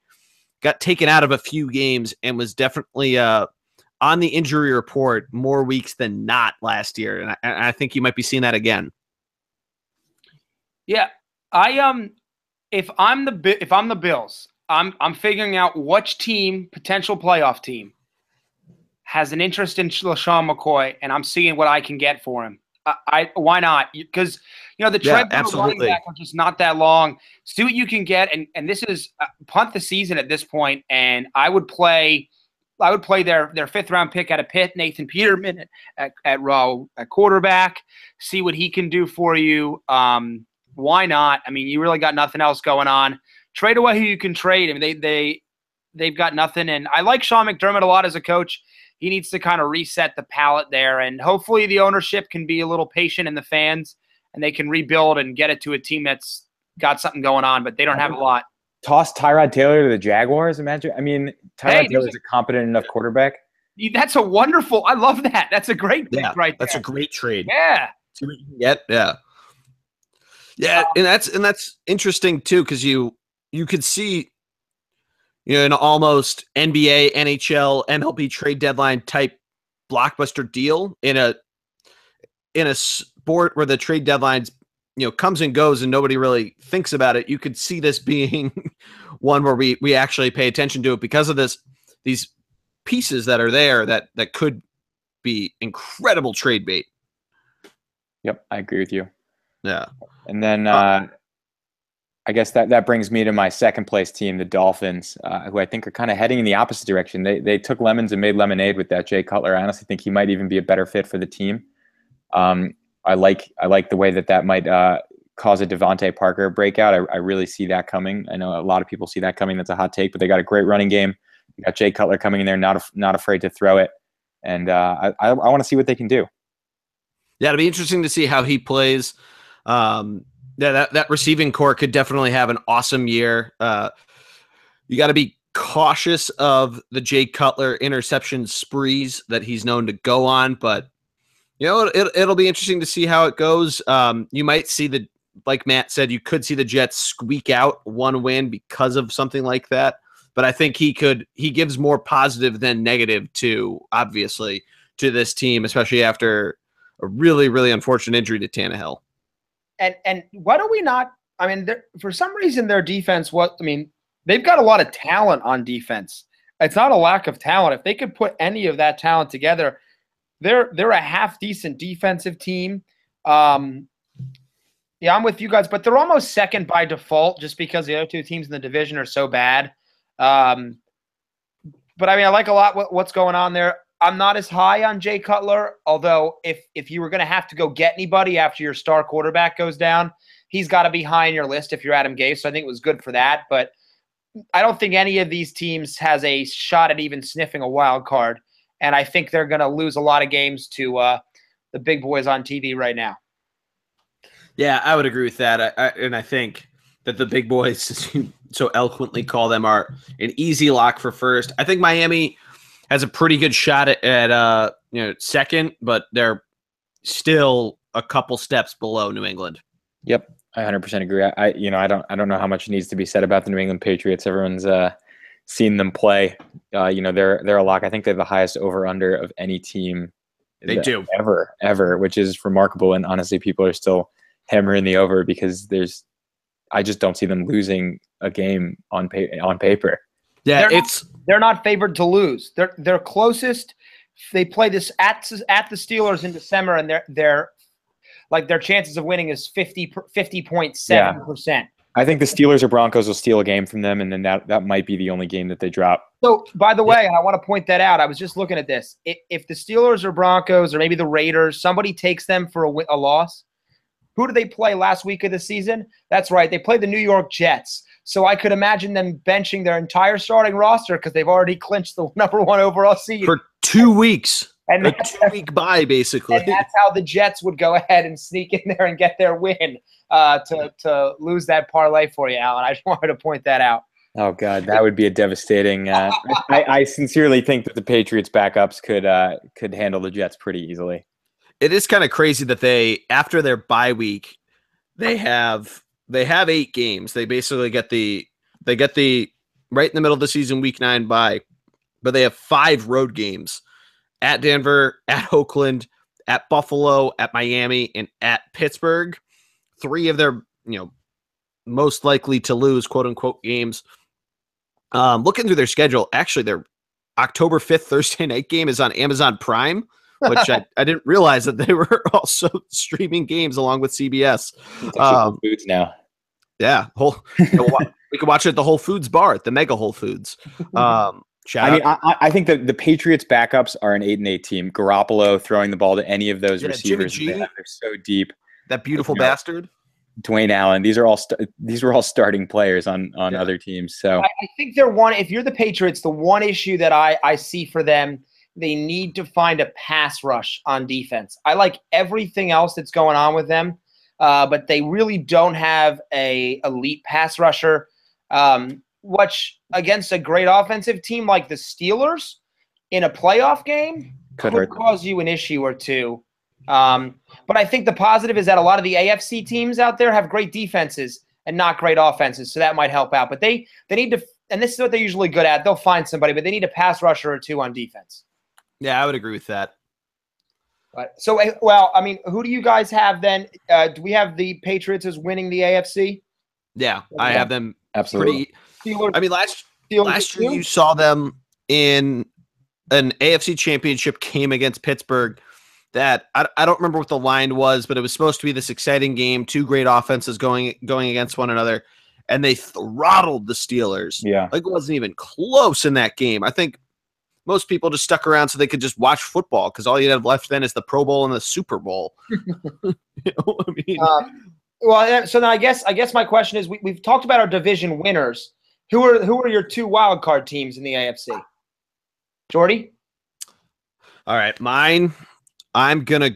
got taken out of a few games and was definitely on the injury report more weeks than not last year. And I think you might be seeing that again. Yeah. If I'm the Bills, I'm figuring out which team, potential playoff team, has an interest in LaShawn McCoy, and I'm seeing what I can get for him. Why not? Because the trade running back are just not that long. See what you can get, and this is punt the season at this point. And I would play their fifth round pick out of Pitt, Nathan Peterman at quarterback. See what he can do for you. Why not? I mean, you really got nothing else going on. Trade away who you can trade. I mean, they've got nothing. And I like Sean McDermott a lot as a coach. He needs to kind of reset the palette there, and hopefully the ownership can be a little patient in the fans, and they can rebuild and get it to a team that's got something going on, but they don't have a lot. Toss Tyrod Taylor to the Jaguars, imagine. I mean, Tyrod Taylor's a competent enough quarterback. That's a wonderful – I love that. That's a great pick right there. That's a great trade. Yeah. See what you can get. Yeah, and that's interesting too, because you could see – an almost NBA, NHL, MLB trade deadline type blockbuster deal in a sport where the trade deadlines, comes and goes and nobody really thinks about it. You could see this being one where we actually pay attention to it because of these pieces that are there that could be incredible trade bait. Yep, I agree with you. Yeah. And then I guess that brings me to my second place team, the Dolphins, who I think are kind of heading in the opposite direction. They took lemons and made lemonade with that Jay Cutler. I honestly think he might even be a better fit for the team. I like the way that might cause a Devontae Parker breakout. I really see that coming. I know a lot of people see that coming. That's a hot take, but they got a great running game. You got Jay Cutler coming in there, not afraid to throw it, and I want to see what they can do. Yeah, it'll be interesting to see how he plays. That receiving core could definitely have an awesome year. You got to be cautious of the Jay Cutler interception sprees that he's known to go on, but it'll be interesting to see how it goes. You might see like Matt said, you could see the Jets squeak out one win because of something like that. But I think he gives more positive than negative obviously to this team, especially after a really, really unfortunate injury to Tannehill. And why do we not? I mean, for some reason, their defense they've got a lot of talent on defense. It's not a lack of talent. If they could put any of that talent together, they're a half decent defensive team. I'm with you guys, but they're almost second by default just because the other two teams in the division are so bad. But I like a lot what's going on there. I'm not as high on Jay Cutler, although if you were going to have to go get anybody after your star quarterback goes down, he's got to be high on your list if you're Adam Gase. So I think it was good for that. But I don't think any of these teams has a shot at even sniffing a wild card. And I think they're going to lose a lot of games to the big boys on TV right now. Yeah, I would agree with that. And I think that the big boys, as you so eloquently call them, are an easy lock for first. I think Miami has a pretty good shot at second, but they're still a couple steps below New England. Yep, I 100% agree. I don't know how much needs to be said about the New England Patriots. Everyone's seen them play. They're a lock. I think they're the highest over/under of any team. They do ever, which is remarkable. And honestly, people are still hammering the over because I just don't see them losing a game on paper. Yeah, they're not favored to lose. They're closest. They play this at the Steelers in December, and their chances of winning is 50.7%. I think the Steelers or Broncos will steal a game from them, and then that might be the only game that they drop. So, by the way, and I want to point that out, I was just looking at this. If the Steelers or Broncos or maybe the Raiders, somebody takes them for a loss, who did they play last week of the season? That's right, they played the New York Jets. So I could imagine them benching their entire starting roster because they've already clinched the #1 overall seed for 2 weeks. And a 2-week bye, basically. And that's how the Jets would go ahead and sneak in there and get their win to lose that parlay for you, Alan. I just wanted to point that out. Oh God, that would be a devastating. I sincerely think that the Patriots backups could handle the Jets pretty easily. It is kind of crazy that they, after their bye week, they have 8 games. They basically get the right in the middle of the season week 9 bye, but they have 5 road games at Denver, at Oakland, at Buffalo, at Miami, and at Pittsburgh. 3 of their most likely to lose quote unquote games. Looking through their schedule, actually their October 5th Thursday night game is on Amazon Prime, which I didn't realize that they were also streaming games along with CBS. It's actually Whole Foods now. Yeah, we could watch it at the Whole Foods bar at the Mega Whole Foods. I think that the Patriots backups are an 8-8 team. Garoppolo throwing the ball to any of those receivers. They're so deep. That beautiful bastard. Dwayne Allen. These were all starting players on other teams. So I think they're one. If you're the Patriots, the one issue that I see for them, they need to find a pass rush on defense. I like everything else that's going on with them, but they really don't have a elite pass rusher. Which against a great offensive team like the Steelers in a playoff game could cause you an issue or two. But I think the positive is that a lot of the AFC teams out there have great defenses and not great offenses, so that might help out. But they need to, and this is what they're usually good at. They'll find somebody, but they need a pass rusher or 2 on defense. Yeah, I would agree with that. But, so, well, I mean, who do you guys have then? Do we have the Patriots as winning the AFC? Yeah, I have them absolutely. Last year you saw them in an AFC championship game against Pittsburgh that I don't remember what the line was, but it was supposed to be this exciting game, 2 great offenses going against one another, and they throttled the Steelers. Yeah. Like it wasn't even close in that game. I think most people just stuck around so they could just watch football because all you have left then is the Pro Bowl and the Super Bowl. Well, so then I guess my question is we've talked about our division winners. Who are your 2 wild card teams in the AFC? Jordy? All right, mine. I'm gonna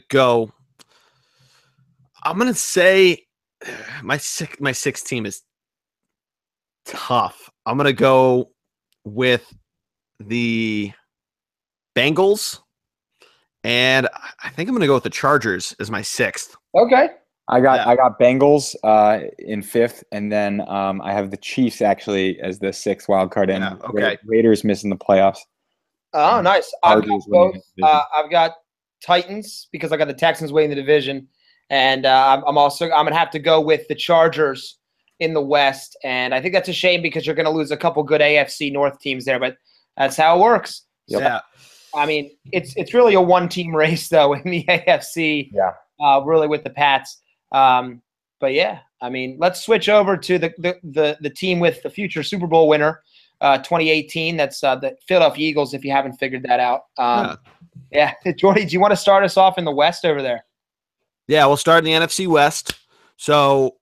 say my 6th team is tough. I'm gonna go with the Bengals, and I think I'm gonna go with the Chargers as my 6th. Okay. I got Bengals in 5th, and then I have the Chiefs actually as the 6th wild card. And okay. Raiders missing the playoffs. Oh, nice. I've got both. I've got Titans because I got the Texans winning the division, and I'm gonna have to go with the Chargers in the West. And I think that's a shame because you're gonna lose a couple good AFC North teams there, but that's how it works. Yep. Yeah. I mean, it's really a 1-team race though in the AFC. Yeah. Really with the Pats. But yeah, I mean, let's switch over to the team with the future Super Bowl winner, 2018. That's the Philadelphia Eagles, if you haven't figured that out. Yeah. Jordy, do you want to start us off in the West over there? Yeah, we'll start in the NFC West. So,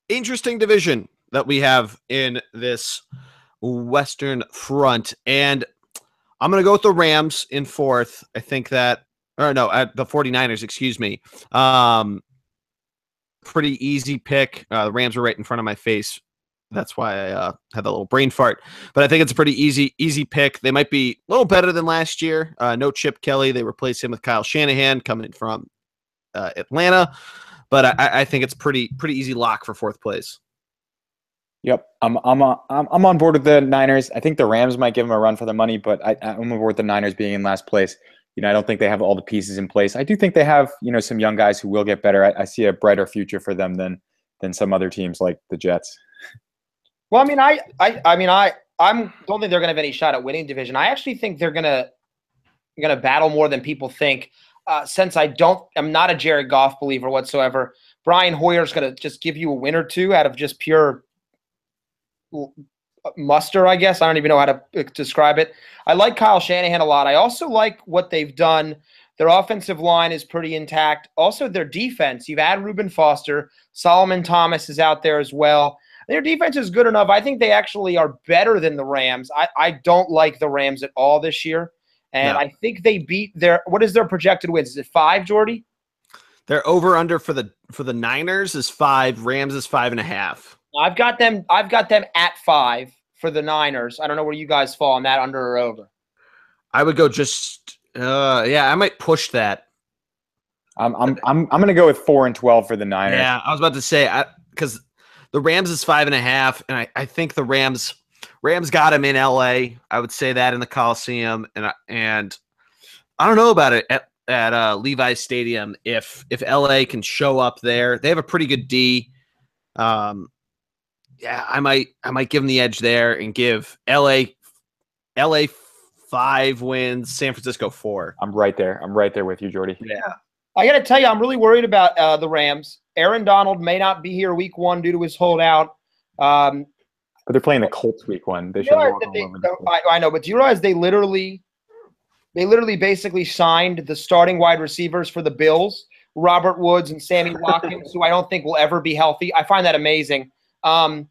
interesting division that we have in this Western front. And I'm going to go with the Rams in 4th. I think that – or no, the 49ers, excuse me. Pretty easy pick. The Rams were right in front of my face. That's why I had that little brain fart. But I think it's a pretty easy pick. They might be a little better than last year. No Chip Kelly. They replaced him with Kyle Shanahan coming from Atlanta. But I think it's pretty easy lock for 4th place. Yep, I'm on board with the Niners. I think the Rams might give them a run for the money, but I'm on board with the Niners being in last place. I don't think they have all the pieces in place. I do think they have, some young guys who will get better. I see a brighter future for them than some other teams like the Jets. Well, I mean, I don't think they're gonna have any shot at winning division. I actually think they're gonna battle more than people think. Since I'm not a Jared Goff believer whatsoever. Brian Hoyer's gonna just give you a win or 2 out of just pure muster, I guess. I don't even know how to describe it. I like Kyle Shanahan a lot. I also like what they've done. Their offensive line is pretty intact. Also, their defense. You've had Reuben Foster. Solomon Thomas is out there as well. Their defense is good enough. I think they actually are better than the Rams. I don't like the Rams at all this year. And No. I think they beat what is their projected wins? Is it 5, Jordy? Their over-under for the Niners is 5. Rams is 5.5. I've got them at 5 for the Niners. I don't know where you guys fall on that, under or over. I would go just I might push that. I'm gonna go with 4-12 for the Niners. Yeah, I was about to say because the Rams is 5.5, and I think the Rams got him in LA. I would say that in the Coliseum, and I don't know about it at Levi's Stadium. If LA can show up there, they have a pretty good D. I might give them the edge there and give LA 5 wins, San Francisco 4. I'm right there with you, Jordy. Yeah. I got to tell you, I'm really worried about the Rams. Aaron Donald may not be here week 1 due to his holdout. But they're playing the Colts week 1. They should walk all over the place. I know, but do you realize they literally basically signed the starting wide receivers for the Bills, Robert Woods and Sammy Watkins, who I don't think will ever be healthy. I find that amazing. I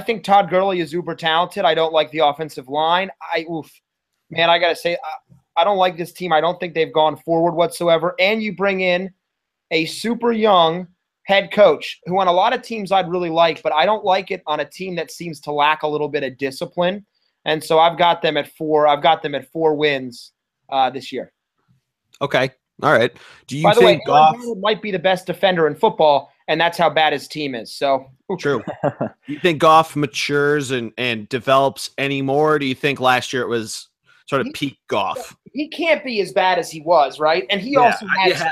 think Todd Gurley is uber talented. I don't like the offensive line. I got to say, I don't like this team. I don't think they've gone forward whatsoever. And you bring in a super young head coach who on a lot of teams I'd really like, but I don't like it on a team that seems to lack a little bit of discipline. And so I've got them at 4. I've got them at 4 wins this year. Okay. All right. Do you By the think way, Aaron Donald might be the best defender in football, and that's how bad his team is. So true. Do you think Goff matures and develops any more? Do you think last year it was sort of peak Goff? He can't be as bad as he was, right? And he also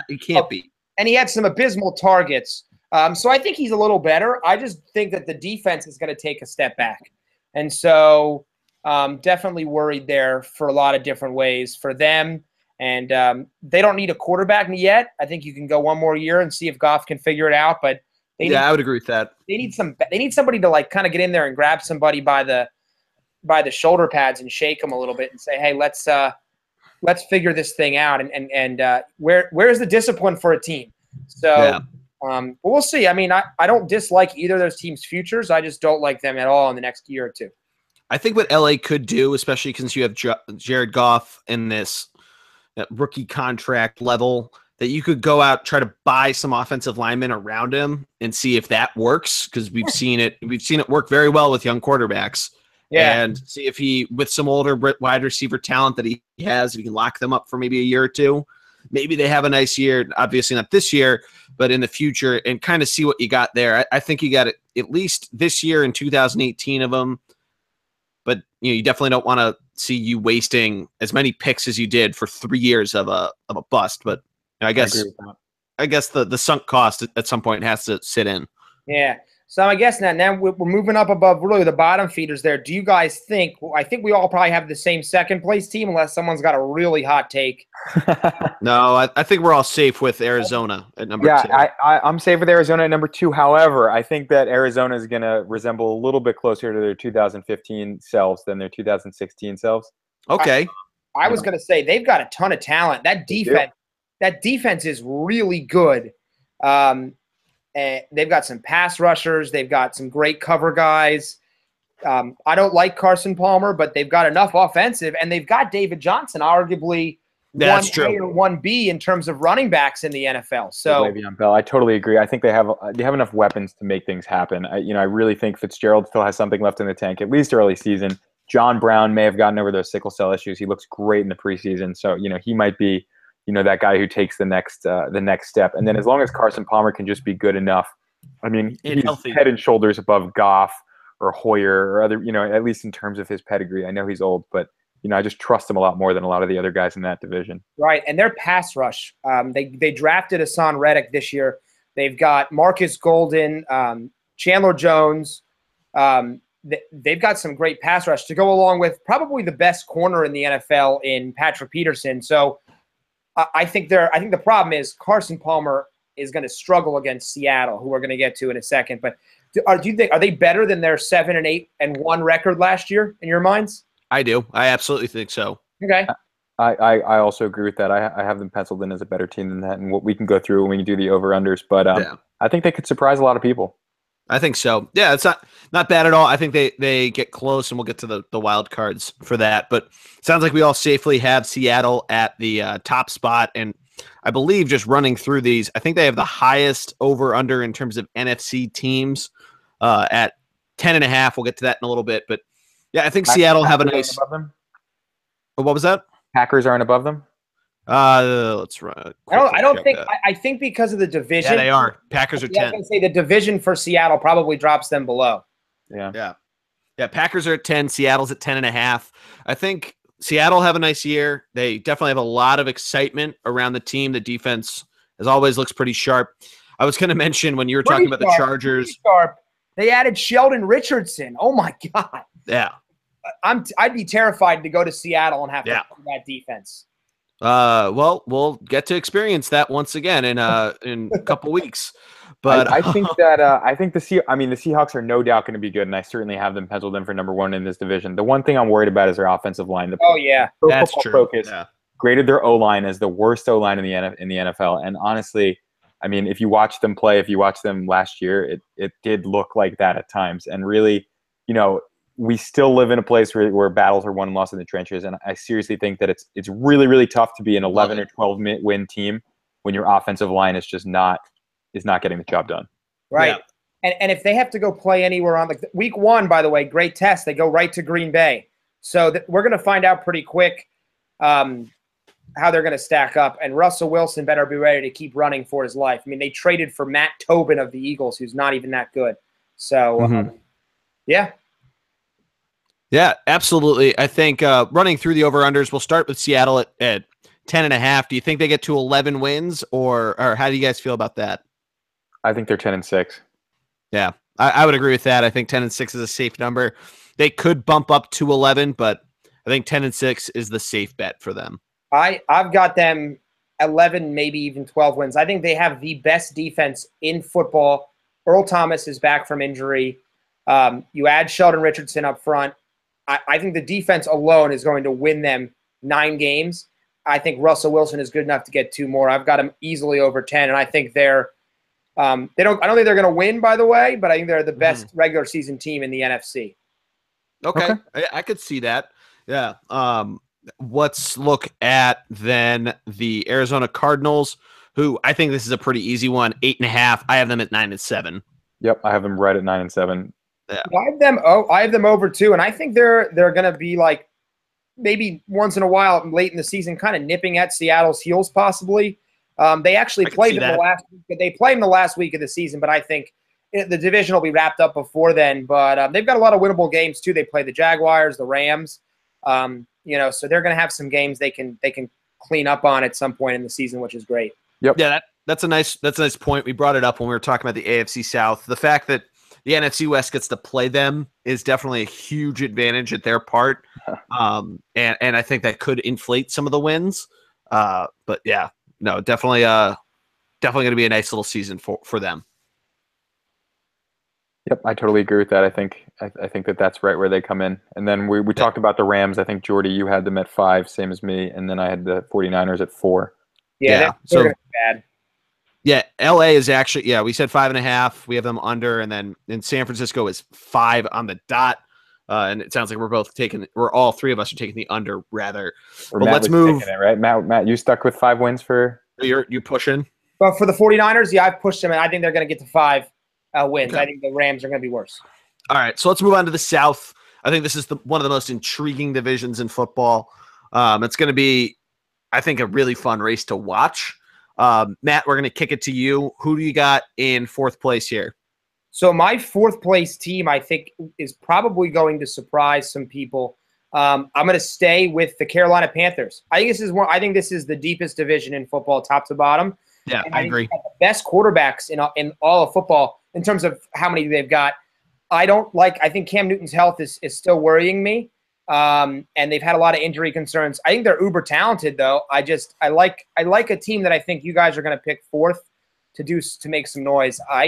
he can't be. And he had some abysmal targets. So I think he's a little better. I just think that the defense is going to take a step back. And so definitely worried there for a lot of different ways for them. And they don't need a quarterback yet. I think you can go one more year and see if Goff can figure it out. But I would agree with that. They need somebody to like kind of get in there and grab somebody by the shoulder pads and shake them a little bit and say, hey, let's figure this thing out. And where's the discipline for a team? So but we'll see. I mean, I don't dislike either of those teams' futures. I just don't like them at all in the next year or two. I think what LA could do, especially since you have Jared Goff in this rookie contract level, that you could go out, try to buy some offensive linemen around him and see if that works. Because we've seen it work very well with young quarterbacks. Yeah. And see if he, with some older wide receiver talent that he has, if he can lock them up for maybe a year or two. Maybe they have a nice year, obviously not this year, but in the future, and kind of see what you got there. I think you got it at least this year in 2018 of them. But you definitely don't want to see you wasting as many picks as you did for 3 years of a bust. But I guess the sunk cost at some point has to sit in. Yeah. So I guess now we're moving up above really the bottom feeders there. Do you guys think – I think we all probably have the same second-place team unless someone's got a really hot take. No, I think we're all safe with Arizona at number 2. Yeah, I'm safe with Arizona at number 2. However, I think that Arizona is going to resemble a little bit closer to their 2015 selves than their 2016 selves. Okay. I was going to say they've got a ton of talent. That defense is really good. They've got some pass rushers. They've got some great cover guys. I don't like Carson Palmer, but they've got enough offensive, and they've got David Johnson, arguably 1A or 1B in terms of running backs in the NFL. So Le'Veon Bell, I totally agree. I think they have enough weapons to make things happen. I really think Fitzgerald still has something left in the tank, at least early season. John Brown may have gotten over those sickle cell issues. He looks great in the preseason, so he might be that guy who takes the next step. And then as long as Carson Palmer can just be good enough, I mean, he's healthy, head and shoulders above Goff or Hoyer or other, at least in terms of his pedigree. I know he's old, but I just trust him a lot more than a lot of the other guys in that division. Right, and their pass rush. They drafted Hassan Reddick this year. They've got Marcus Golden, Chandler Jones. They've got some great pass rush to go along with probably the best corner in the NFL in Patrick Peterson. So I think the problem is Carson Palmer is going to struggle against Seattle, who we're going to get to in a second. But do you think are they better than their 7-8-1 record last year in your minds? I do. I absolutely think so. Okay. I also agree with that. I have them penciled in as a better team than that, and what we can go through when we do the over-unders. But I think they could surprise a lot of people. I think so. Yeah, it's not bad at all. I think they get close, and we'll get to the wild cards for that. But it sounds like we all safely have Seattle at the top spot, and I believe just running through these, I think they have the highest over under in terms of NFC teams at 10.5. We'll get to that in a little bit, but yeah, I think Seattle have a nice. Above them? What was that? Packers aren't above them. Let's run. I don't think. I think because of the division. Yeah, they are. Packers are 10. I was going to say the division for Seattle probably drops them below. Yeah. Packers are at 10. Seattle's at 10.5. I think Seattle have a nice year. They definitely have a lot of excitement around the team. The defense, as always, looks pretty sharp. I was going to mention when you were talking about the Chargers. Sharp. They added Sheldon Richardson. Oh my God. Yeah. I'd be terrified to go to Seattle and have to play that defense. Well, we'll get to experience that once again in a couple weeks. But I think that the Seahawks are no doubt going to be good, and I certainly have them penciled in for number one in this division. The one thing I'm worried about is their offensive line. That's true. Focus graded their O-line as the worst O-line in the NFL, and honestly, I mean, if you watch them play, if you watch them last year, it did look like that at times, and really, we still live in a place where battles are won and lost in the trenches, and I seriously think that it's really, really tough to be an 11 or 12 win team when your offensive line is just not getting the job done. Right. Yeah. And if they have to go play anywhere on week 1, by the way, great test. They go right to Green Bay. So we're going to find out pretty quick how they're going to stack up. And Russell Wilson better be ready to keep running for his life. I mean, they traded for Matt Tobin of the Eagles, who's not even that good. So, yeah. Yeah, absolutely. I think running through the over-unders, we'll start with Seattle at 10.5. Do you think they get to 11 wins, or how do you guys feel about that? I think they're 10-6. Yeah, I would agree with that. I think 10-6 is a safe number. They could bump up to 11, but I think 10-6 is the safe bet for them. I've got them 11, maybe even 12 wins. I think they have the best defense in football. Earl Thomas is back from injury. You add Sheldon Richardson up front. I think the defense alone is going to win them 9 games. I think Russell Wilson is good enough to get 2 more. I've got them easily over 10, and I think they're I don't think they're going to win, by the way, but I think they're the best regular season team in the NFC. Okay. I could see that. Yeah. Let's look at then the Arizona Cardinals, who I think this is a pretty easy one. 8.5. I have them at 9-7. Yep, I have them right at 9-7. Yeah. I have them over 2, and I think they're going to be like maybe once in a while late in the season, kind of nipping at Seattle's heels possibly. They actually played them they played them the last week of the season, but I think the division will be wrapped up before then. But they've got a lot of winnable games too. They play the Jaguars, the Rams, so they're going to have some games they can clean up on at some point in the season, which is great. Yep. Yeah, that's a nice point. We brought it up when we were talking about the AFC South. The fact that the NFC West gets to play them is definitely a huge advantage at their part, and I think that could inflate some of the wins. But yeah. No, definitely going to be a nice little season for them. Yep, I totally agree with that. I think that's right where they come in. And then we talked about the Rams. I think, Jordy, you had them at 5, same as me, and then I had the 49ers at 4. Yeah. So bad. Yeah, LA is actually we said 5.5. We have them under, and then in San Francisco is 5 on the dot. And it sounds like we're all 3 of us are taking the under rather. But let's move. It, right? Matt, you stuck with 5 wins for? You pushing? But for the 49ers, I've pushed them, and I think they're going to get to 5 wins. Okay. I think the Rams are going to be worse. All right, so let's move on to the South. I think this is one of the most intriguing divisions in football. It's going to be, I think, a really fun race to watch. Matt, we're going to kick it to you. Who do you got in 4th place here? So my 4th place team, I think, is probably going to surprise some people. I'm going to stay with the Carolina Panthers. I think this is the deepest division in football, top to bottom. Yeah, and I agree. The best quarterbacks in all of football in terms of how many they've got. I think Cam Newton's health is still worrying me. And they've had a lot of injury concerns. I think they're uber talented, though. I like a team that I think you guys are going to pick 4th to make some noise. I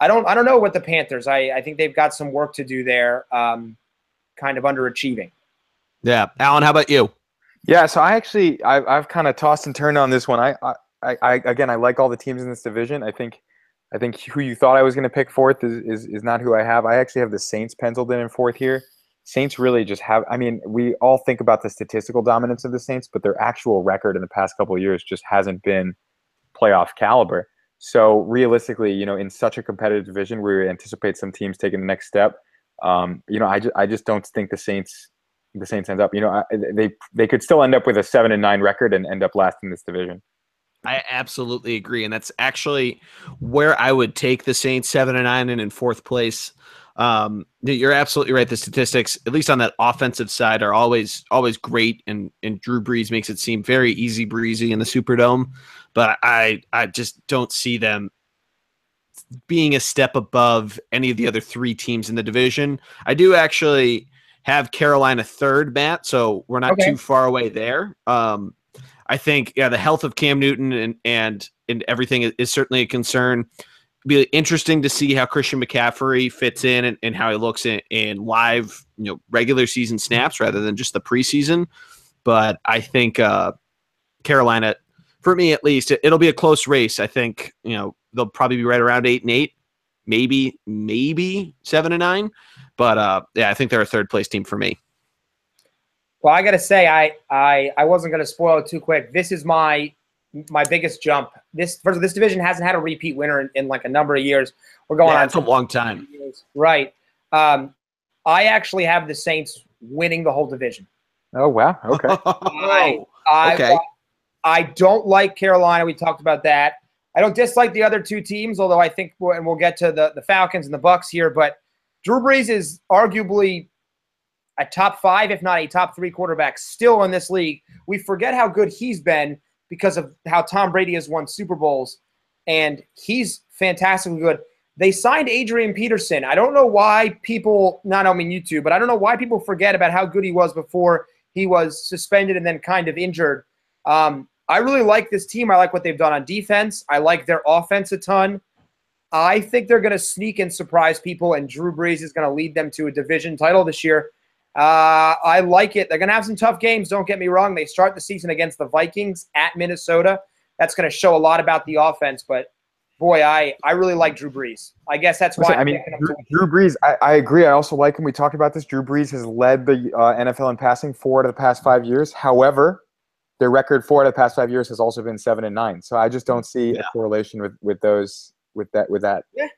don't know what the Panthers. I think they've got some work to do there, kind of underachieving. Yeah. Alan, how about you? Yeah, so I've kind of tossed and turned on this one. I like all the teams in this division. I think I think who you thought I was going to pick fourth is not who I have. I actually have the Saints penciled in fourth here. Saints really just have. I mean, we all think about the statistical dominance of the Saints, but their actual record in the past couple of years just hasn't been playoff caliber. So realistically, in such a competitive division where we anticipate some teams taking the next step, I just don't think the Saints end up. They could still end up with a 7-9 record and end up last in this division. I absolutely agree, and that's actually where I would take the Saints 7-9 and in fourth place. You're absolutely right. The statistics, at least on that offensive side, are always great, and Drew Brees makes it seem very easy breezy in the Superdome. But I just don't see them being a step above any of the other three teams in the division. I do actually have Carolina third, Matt, so we're not too far away there. I think, the health of Cam Newton and everything is certainly a concern. It'd be interesting to see how Christian McCaffrey fits in and how he looks in live, regular season snaps rather than just the preseason. But I think Carolina, for me at least, it'll be a close race. I think they'll probably be right around 8-8, maybe 7-9. But I think they're a third place team for me. Well, I got to say, I wasn't going to spoil it too quick. This is my biggest jump. This division hasn't had a repeat winner in like a number of years. We're going on. That's a long time. Right. I actually have the Saints winning the whole division. Oh, wow. Okay. I don't like Carolina. We talked about that. I don't dislike the other two teams, although I think we'll get to the Falcons and the Bucs here. But Drew Brees is arguably a top 5, if not a top 3 quarterback still in this league. We forget how good he's been because of how Tom Brady has won Super Bowls, and he's fantastically good. They signed Adrian Peterson. I don't know why people, you two, but I don't know why people forget about how good he was before he was suspended and then kind of injured. I really like this team. I like what they've done on defense. I like their offense a ton. I think they're going to sneak and surprise people, and Drew Brees is going to lead them to a division title this year. I like it. They're going to have some tough games, don't get me wrong. They start the season against the Vikings at Minnesota. That's going to show a lot about the offense, but boy, I really like Drew Brees. I guess that's why I'm picking him to win. Drew Brees, I agree. I also like him. We talked about this. Drew Brees has led the NFL in passing 4 out of the past 5 years. However, their record 4 out of the past 5 years has also been 7-9. So I just don't see a correlation with that. Yeah.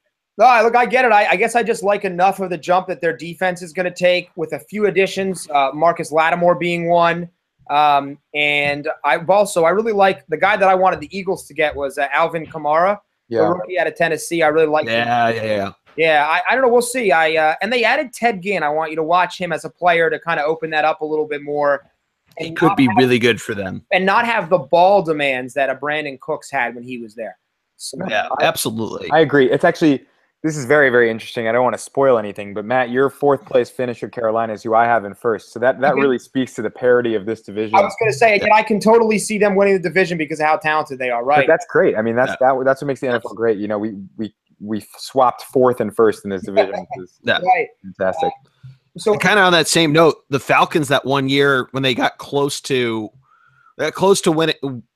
No, look, I get it. I guess I just like enough of the jump that their defense is going to take with a few additions, Marcus Lattimore being one. And I really like the guy that I wanted the Eagles to get was Alvin Kamara, the rookie out of Tennessee. I really like him. Yeah, I don't know. We'll see. And they added Ted Ginn. I want you to watch him as a player to kind of open that up a little bit more. It could be really good for them. And not have the ball demands that a Brandon Cooks had when he was there. So, absolutely. I agree. It's actually – this is very, very interesting. I don't want to spoil anything, but Matt, your fourth place finish of Carolina is who I have in first. So that really speaks to the parity of this division. I was going to say, I can totally see them winning the division because of how talented they are, right? But that's great. I mean, that's what makes the NFL great. We swapped fourth and first in this division, which is fantastic. So kind of on that same note, the Falcons that one year when they got close to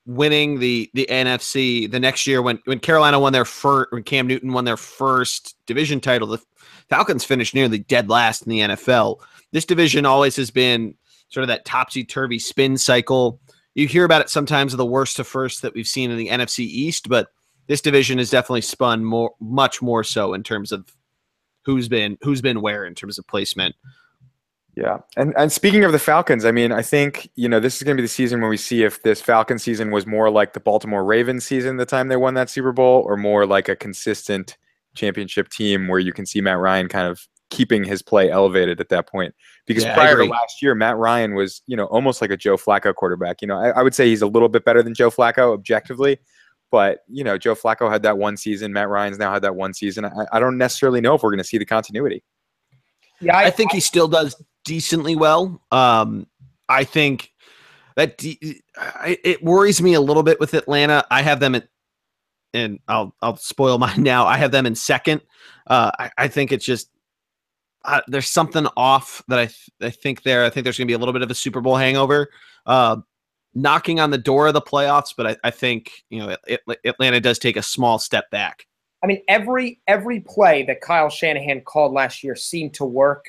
winning the NFC, the next year when Carolina won when Cam Newton won their first division title, the Falcons finished nearly dead last in the NFL. This division always has been sort of that topsy-turvy spin cycle. You hear about it sometimes of the worst to first that we've seen in the NFC East, but this division has definitely spun much more so in terms of who's been where in terms of placement. Yeah. And speaking of the Falcons, I mean, I think, this is going to be the season when we see if this Falcon season was more like the Baltimore Ravens season the time they won that Super Bowl, or more like a consistent championship team where you can see Matt Ryan kind of keeping his play elevated at that point. Because prior to last year, Matt Ryan was, almost like a Joe Flacco quarterback. I would say he's a little bit better than Joe Flacco objectively, but, Joe Flacco had that one season. Matt Ryan's now had that one season. I don't necessarily know if we're going to see the continuity. Yeah, I think he still does decently well. I think that it worries me a little bit with Atlanta. I have them and I'll spoil mine now. I have them in second. I think it's just there's something off that I think there. I think there's going to be a little bit of a Super Bowl hangover knocking on the door of the playoffs, but I think Atlanta does take a small step back. I mean, every play that Kyle Shanahan called last year seemed to work.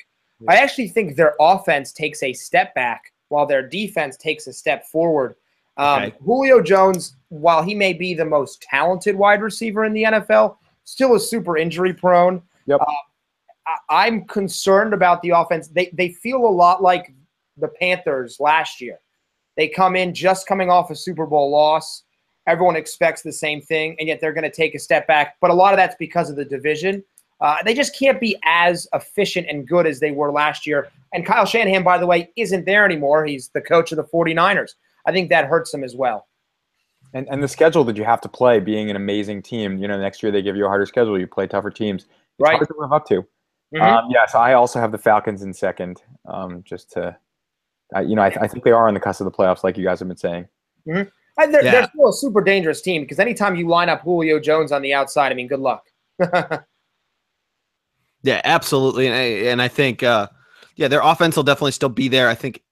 I actually think their offense takes a step back while their defense takes a step forward. Julio Jones, while he may be the most talented wide receiver in the NFL, still is super injury prone. Yep. I'm concerned about the offense. They feel a lot like the Panthers last year. They come in just coming off a Super Bowl loss. Everyone expects the same thing, and yet they're going to take a step back. But a lot of that's because of the division. They just can't be as efficient and good as they were last year. And Kyle Shanahan, by the way, isn't there anymore. He's the coach of the 49ers. I think that hurts them as well. And the schedule that you have to play, being an amazing team, next year they give you a harder schedule. You play tougher teams. It's hard to live up to. So I also have the Falcons in second, I think they are on the cusp of the playoffs, like you guys have been saying. They're still a super dangerous team because anytime you line up Julio Jones on the outside, I mean, good luck. Yeah, absolutely. And I think, their offense will definitely still be there. I think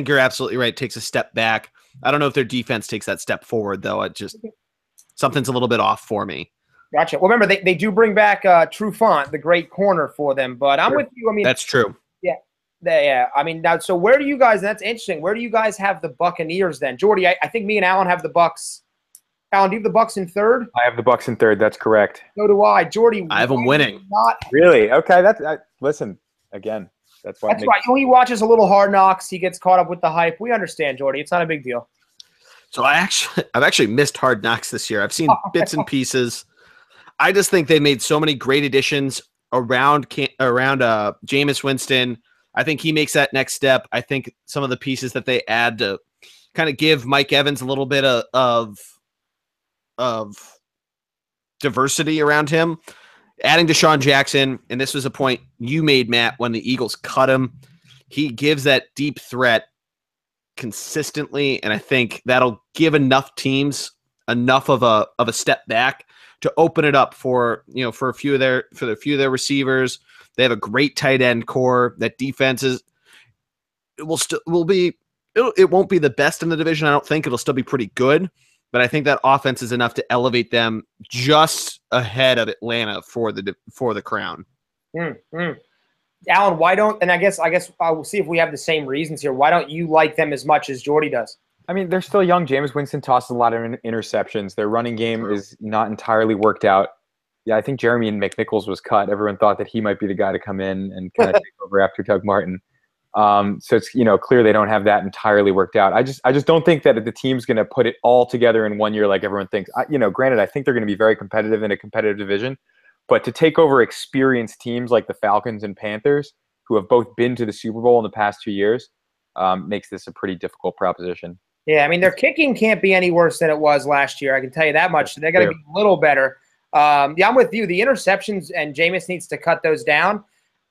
you're absolutely right. It takes a step back. I don't know if their defense takes that step forward, though. Something's a little bit off for me. Gotcha. Well, remember, they do bring back Trufant, the great corner for them. But I'm with you. I mean, that's true. Yeah. I mean, now, so where do you guys – that's interesting. Where do you guys have the Buccaneers then? Jordy, I think me and Alan have the Bucs. Alan, do you have the Bucs in third? I have the Bucs in third. That's correct. So do I. Jordy, I have them winning. Really? Okay. Listen, again, that's why. That's right. When he watches a little Hard Knocks, he gets caught up with the hype. We understand, Jordy. It's not a big deal. So I've actually missed Hard Knocks this year. I've seen bits and pieces. I just think they made so many great additions around Jameis Winston. I think he makes that next step. I think some of the pieces that they add to kind of give Mike Evans a little bit of diversity around him, adding Deshaun Jackson, and this was a point you made, Matt, when the Eagles cut him. He gives that deep threat consistently, and I think that'll give enough teams enough of a step back to open it up for a few of their receivers. They have a great tight end core. That defense it won't be the best in the division. I don't think it'll still be pretty good, but I think that offense is enough to elevate them just ahead of Atlanta for the crown. Alan, why don't? And I guess I'll see if we have the same reasons here. Why don't you like them as much as Jordy does? I mean, they're still young. Jameis Winston tosses a lot of interceptions. Their running game is not entirely worked out. Yeah, I think Jeremy McNichols was cut. Everyone thought that he might be the guy to come in and kind of take over after Doug Martin. So it's clear they don't have that entirely worked out. I just don't think that the team's going to put it all together in 1 year like everyone thinks. Granted, I think they're going to be very competitive in a competitive division, but to take over experienced teams like the Falcons and Panthers, who have both been to the Super Bowl in the past 2 years, makes this a pretty difficult proposition. Yeah, I mean, their kicking can't be any worse than it was last year. I can tell you that much. They're going to be a little better. I'm with you. The interceptions, and Jameis needs to cut those down.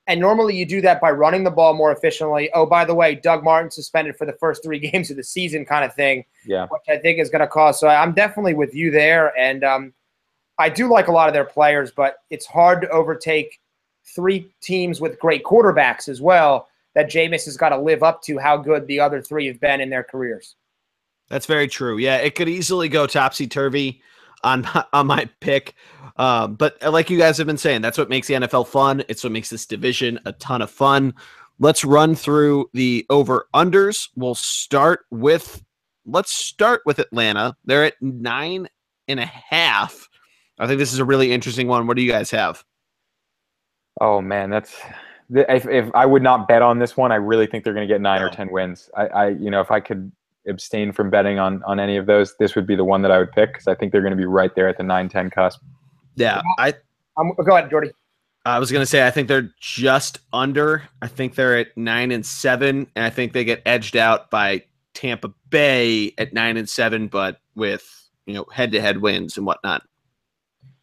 And normally you do that by running the ball more efficiently. Oh, by the way, Doug Martin suspended for the first 3 games of the season kind of thing, which I think is going to cause. So I'm definitely with you there. And I do like a lot of their players, but it's hard to overtake 3 teams with great quarterbacks as well that Jameis has got to live up to how good the other 3 have been in their careers. That's very true. Yeah, it could easily go topsy-turvy on my pick. But like you guys have been saying, that's what makes the NFL fun. It's what makes this division a ton of fun. Let's run through the over-unders. Let's start with Atlanta. They're at 9.5. I think this is a really interesting one. What do you guys have? Oh, man, if I would not bet on this one, I really think they're going to get 9 or 10 wins. If I could abstain from betting on any of those, this would be the one that I would pick because I think they're going to be right there at the 9-10 cusp. Yeah, go ahead, Jordy. I was going to say I think they're just under. I think they're at 9-7, and I think they get edged out by Tampa Bay at 9-7, but with head-to-head wins and whatnot.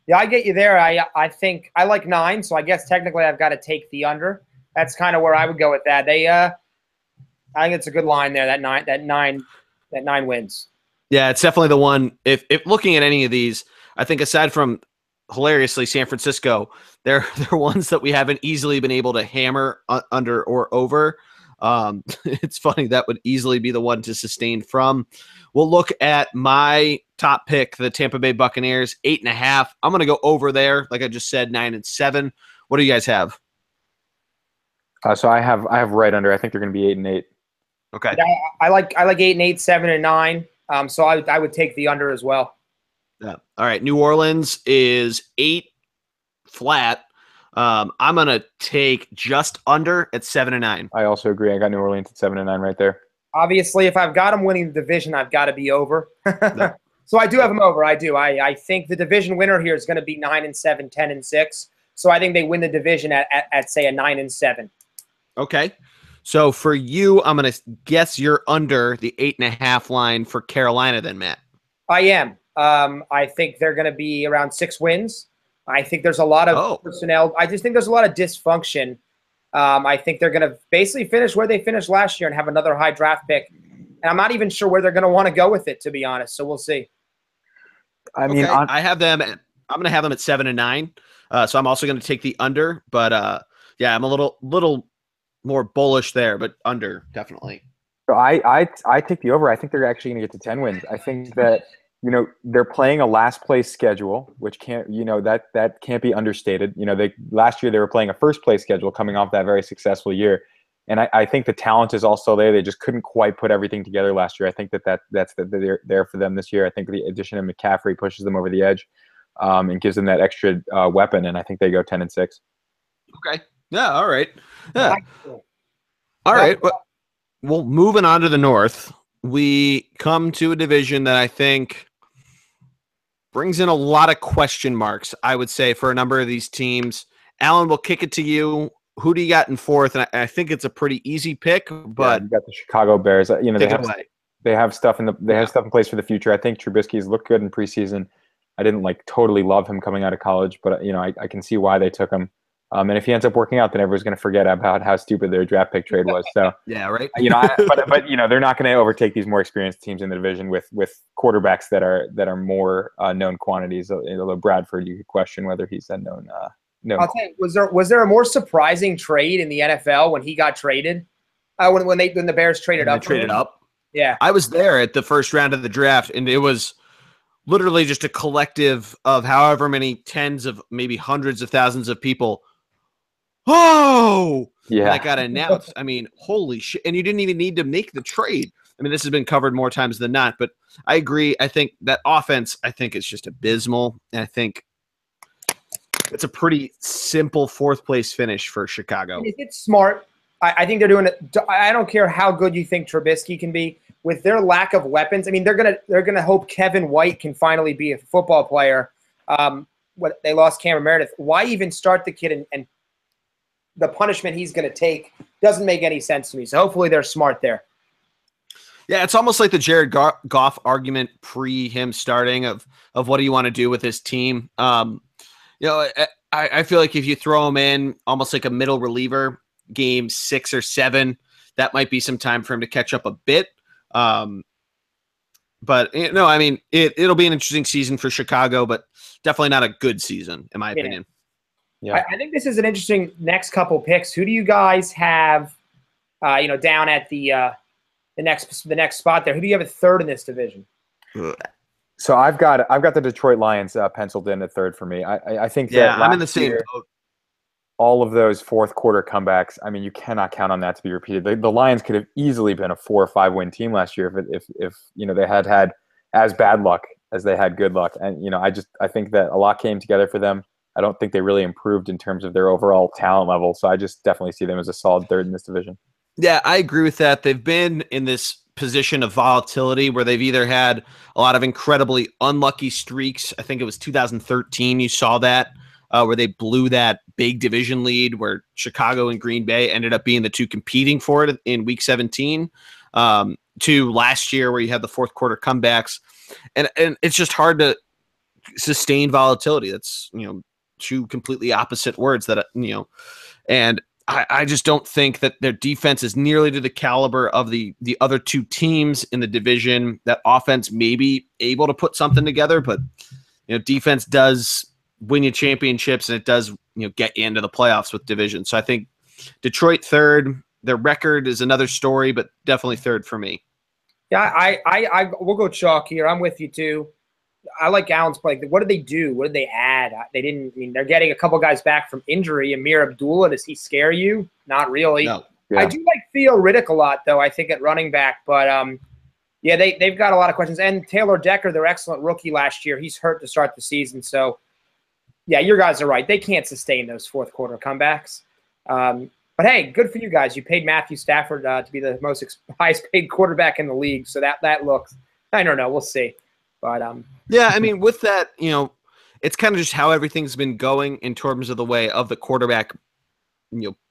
Yeah, I get you there. I think I like 9, so I guess technically I've got to take the under. That's kind of where I would go with that. I think it's a good line there. That nine wins. Yeah, it's definitely the one. If looking at any of these, I think aside from hilariously San Francisco, they're ones that we haven't easily been able to hammer under or over. It's funny, that would easily be the one to sustain from. We'll look at my top pick, the Tampa Bay Buccaneers, 8.5. I'm going to go over there. Like I just said, 9-7. What do you guys have? So I have right under. I think they're going to be 8-8. Okay. Yeah, I like 8-8, 7-9. So I would take the under as well. Yeah. All right. New Orleans is 8 flat. I'm going to take just under at 7-9. I also agree. I got New Orleans at 7-9 right there. Obviously, if I've got them winning the division, I've got to be over. No. So I do have them over. I do. I think the division winner here is going to be 9-7, 10-6. So I think they win the division at say a 9-7. Okay. So for you, I'm going to guess you're under the 8.5 line for Carolina then, Matt. I am. I think they're going to be around 6 wins. I think there's a lot of personnel. I just think there's a lot of dysfunction. I think they're going to basically finish where they finished last year and have another high draft pick. And I'm not even sure where they're going to want to go with it, to be honest. So we'll see. I mean, I have them. I'm going to have them at 7-9. So I'm also going to take the under. But yeah, I'm a little more bullish there, but under definitely. So I take the over. I think they're actually going to get to 10 wins. I think that they're playing a last place schedule, which can't that can't be understated. Last year they were playing a first place schedule coming off that very successful year. And I think the talent is also there. They just couldn't quite put everything together last year. I think that's they're there for them this year. I think the addition of McCaffrey pushes them over the edge and gives them that extra weapon. And I think they go 10-6. Okay. Yeah. All right. Yeah. All right. Well, moving on to the North, we come to a division that I think brings in a lot of question marks, I would say, for a number of these teams. Alan, we'll kick it to you. Who do you got in fourth? And I think it's a pretty easy pick, but you got the Chicago Bears. They have stuff in place for the future. I think Trubisky's looked good in preseason. I didn't totally love him coming out of college, but I can see why they took him. And if he ends up working out, then everyone's going to forget about how stupid their draft pick trade was. So yeah, right. But they're not going to overtake these more experienced teams in the division with quarterbacks that are more known quantities. Although Bradford, you could question whether he's a known. I'll tell you, was there a more surprising trade in the NFL when he got traded? When the Bears traded up? Traded up. Yeah, I was there at the first round of the draft, and it was literally just a collective of however many tens of maybe hundreds of thousands of people. Oh, yeah, that got announced. I mean, holy shit! And you didn't even need to make the trade. I mean, this has been covered more times than not. But I agree. I think that offense, is just abysmal, and I think it's a pretty simple fourth place finish for Chicago. It's smart. I think they're doing it. I don't care how good you think Trubisky can be with their lack of weapons. I mean, they're gonna hope Kevin White can finally be a football player. They lost Cameron Meredith. Why even start the kid and the punishment he's going to take doesn't make any sense to me. So hopefully they're smart there. Yeah, it's almost like the Jared Goff argument pre him starting of what do you want to do with his team. I feel like if you throw him in almost like a middle reliever, game 6 or 7, that might be some time for him to catch up a bit. But I mean, it'll be an interesting season for Chicago, but definitely not a good season in my opinion. Yeah. I think this is an interesting next couple picks. Who do you guys have, down at the next spot there? Who do you have at third in this division? So I've got the Detroit Lions penciled in at third for me. I think that I'm in the same boat. All of those fourth quarter comebacks, I mean, you cannot count on that to be repeated. The Lions could have easily been a 4 or 5 win team last year if they had as bad luck as they had good luck. And I think that a lot came together for them. I don't think they really improved in terms of their overall talent level. So I just definitely see them as a solid third in this division. Yeah, I agree with that. They've been in this position of volatility where they've either had a lot of incredibly unlucky streaks. I think it was 2013. You saw that where they blew that big division lead where Chicago and Green Bay ended up being the two competing for it in week 17 to last year where you had the fourth quarter comebacks. And it's just hard to sustain volatility. That's, two completely opposite words that, and I just don't think that their defense is nearly to the caliber of the other two teams in the division. That offense may be able to put something together, but defense does win you championships and it does, get you into the playoffs with division. So I think Detroit third, Their record is another story, but definitely third for me. Yeah, I we'll go chalk here. I'm with you too. I like Allen's play. What did they do? What did they add? They didn't. I mean, they're getting a couple guys back from injury. Amir Abdullah, does he scare you? Not really. No. Yeah. I do like Theo Riddick a lot, though. I think at running back, but yeah, they've got a lot of questions. And Taylor Decker, their excellent rookie last year, he's hurt to start the season. So, yeah, your guys are right. They can't sustain those fourth quarter comebacks. But hey, good for you guys. You paid Matthew Stafford to be the highest paid quarterback in the league. So that looks. I don't know. We'll see. But yeah, I mean, with that, it's kind of just how everything's been going in terms of the way of the quarterback,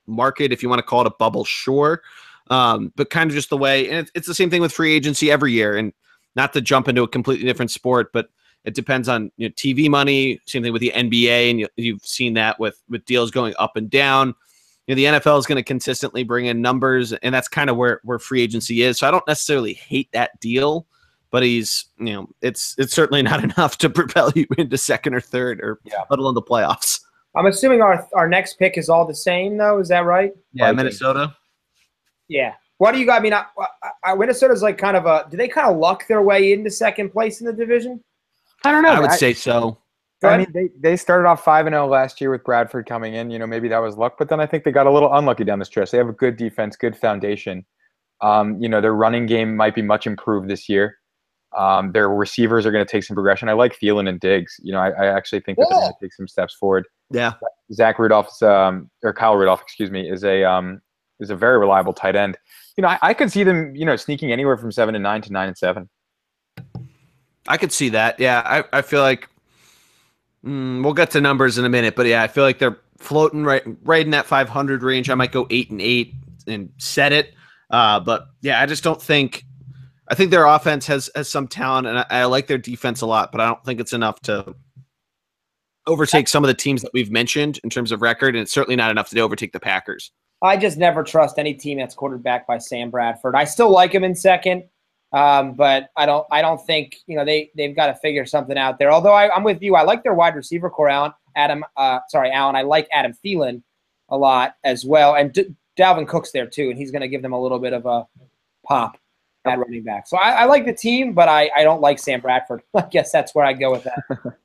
market, if you want to call it a bubble, sure. But kind of just the way, and it's the same thing with free agency every year. And not to jump into a completely different sport, but it depends on TV money. Same thing with the NBA, and you've seen that with deals going up and down. The NFL is going to consistently bring in numbers, and that's kind of where free agency is. So I don't necessarily hate that deal. But he's, it's certainly not enough to propel you into second or third, or let alone the playoffs. I'm assuming our next pick is all the same, though. Is that right? Yeah, Minnesota. Yeah. What do you got? I mean, Minnesota's like kind of do they kind of luck their way into second place in the division? I don't know. I would say so. I mean, they started off 5-0 last year with Bradford coming in. Maybe that was luck, but then I think they got a little unlucky down the stretch. They have a good defense, good foundation. Their running game might be much improved this year. Their receivers are going to take some progression. I like Thielen and Diggs. I actually think that they're going to take some steps forward. Yeah. Zach Rudolph's or Kyle Rudolph, excuse me, is a very reliable tight end. I could see them, sneaking anywhere from 7-9 to 9-7. I could see that. Yeah. I feel like we'll get to numbers in a minute, but yeah, I feel like they're floating right in that 500 range. I might go 8-8 and set it. But yeah, I just don't think. I think their offense has some talent, and I like their defense a lot, but I don't think it's enough to overtake some of the teams that we've mentioned in terms of record, and it's certainly not enough to overtake the Packers. I just never trust any team that's quarterbacked by Sam Bradford. I still like him in second, but I don't think they've got to figure something out there. Although I'm with you, I like their wide receiver core, Alan. I like Adam Thielen a lot as well, and Dalvin Cook's there too, and he's going to give them a little bit of a pop at running back. So I like the team, but I don't like Sam Bradford. I guess that's where I go with that.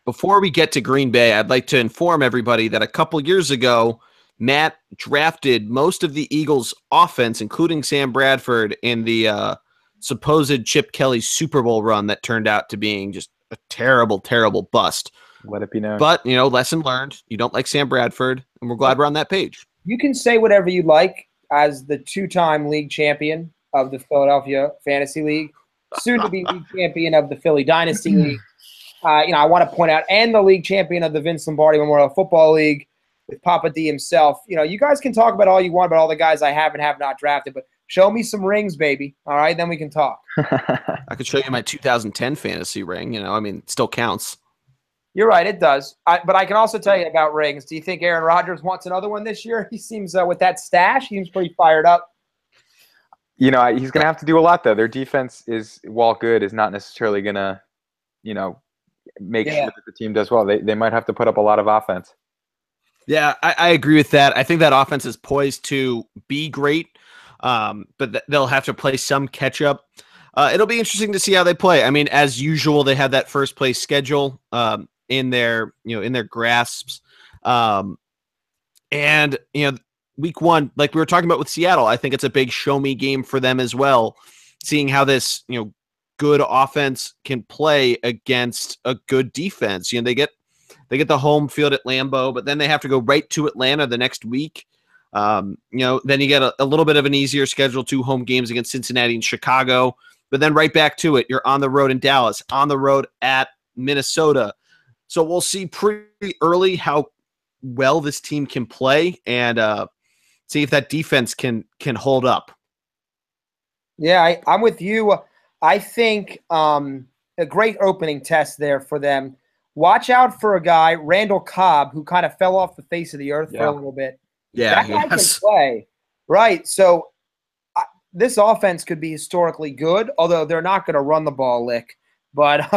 Before we get to Green Bay, I'd like to inform everybody that a couple years ago, Matt drafted most of the Eagles' offense, including Sam Bradford, in the supposed Chip Kelly Super Bowl run that turned out to being just a terrible, terrible bust. Let it be known. But, lesson learned. You don't like Sam Bradford, and we're glad we're on that page. You can say whatever you like as the two-time league champion of the Philadelphia Fantasy League, soon to be league champion of the Philly Dynasty League. I want to point out, and the league champion of the Vince Lombardi Memorial Football League with Papa D himself. You guys can talk about all you want about all the guys I have and have not drafted, but show me some rings, baby. All right, then we can talk. I could show you my 2010 fantasy ring. It still counts. You're right, it does. But I can also tell you about rings. Do you think Aaron Rodgers wants another one this year? He seems, with that stash, he seems pretty fired up. He's going to have to do a lot, though. Their defense while good, is not necessarily going to, make sure that the team does well. They might have to put up a lot of offense. Yeah, I agree with that. I think that offense is poised to be great, but they'll have to play some catch up. It'll be interesting to see how they play. I mean, as usual, they have that first place schedule in their grasps, and Week 1, like we were talking about with Seattle, I think it's a big show me game for them as well, seeing how this, good offense can play against a good defense. They get the home field at Lambeau, but then they have to go right to Atlanta the next week. Then you get a little bit of an easier schedule, 2 home games against Cincinnati and Chicago, but then right back to it. You're on the road in Dallas, on the road at Minnesota. So we'll see pretty early how well this team can play, and see if that defense can hold up. Yeah, I'm with you. I think a great opening test there for them. Watch out for a guy, Randall Cobb, who kind of fell off the face of the earth for a little bit. Yeah, that guy can play. Right, so this offense could be historically good, although they're not going to run the ball lick. But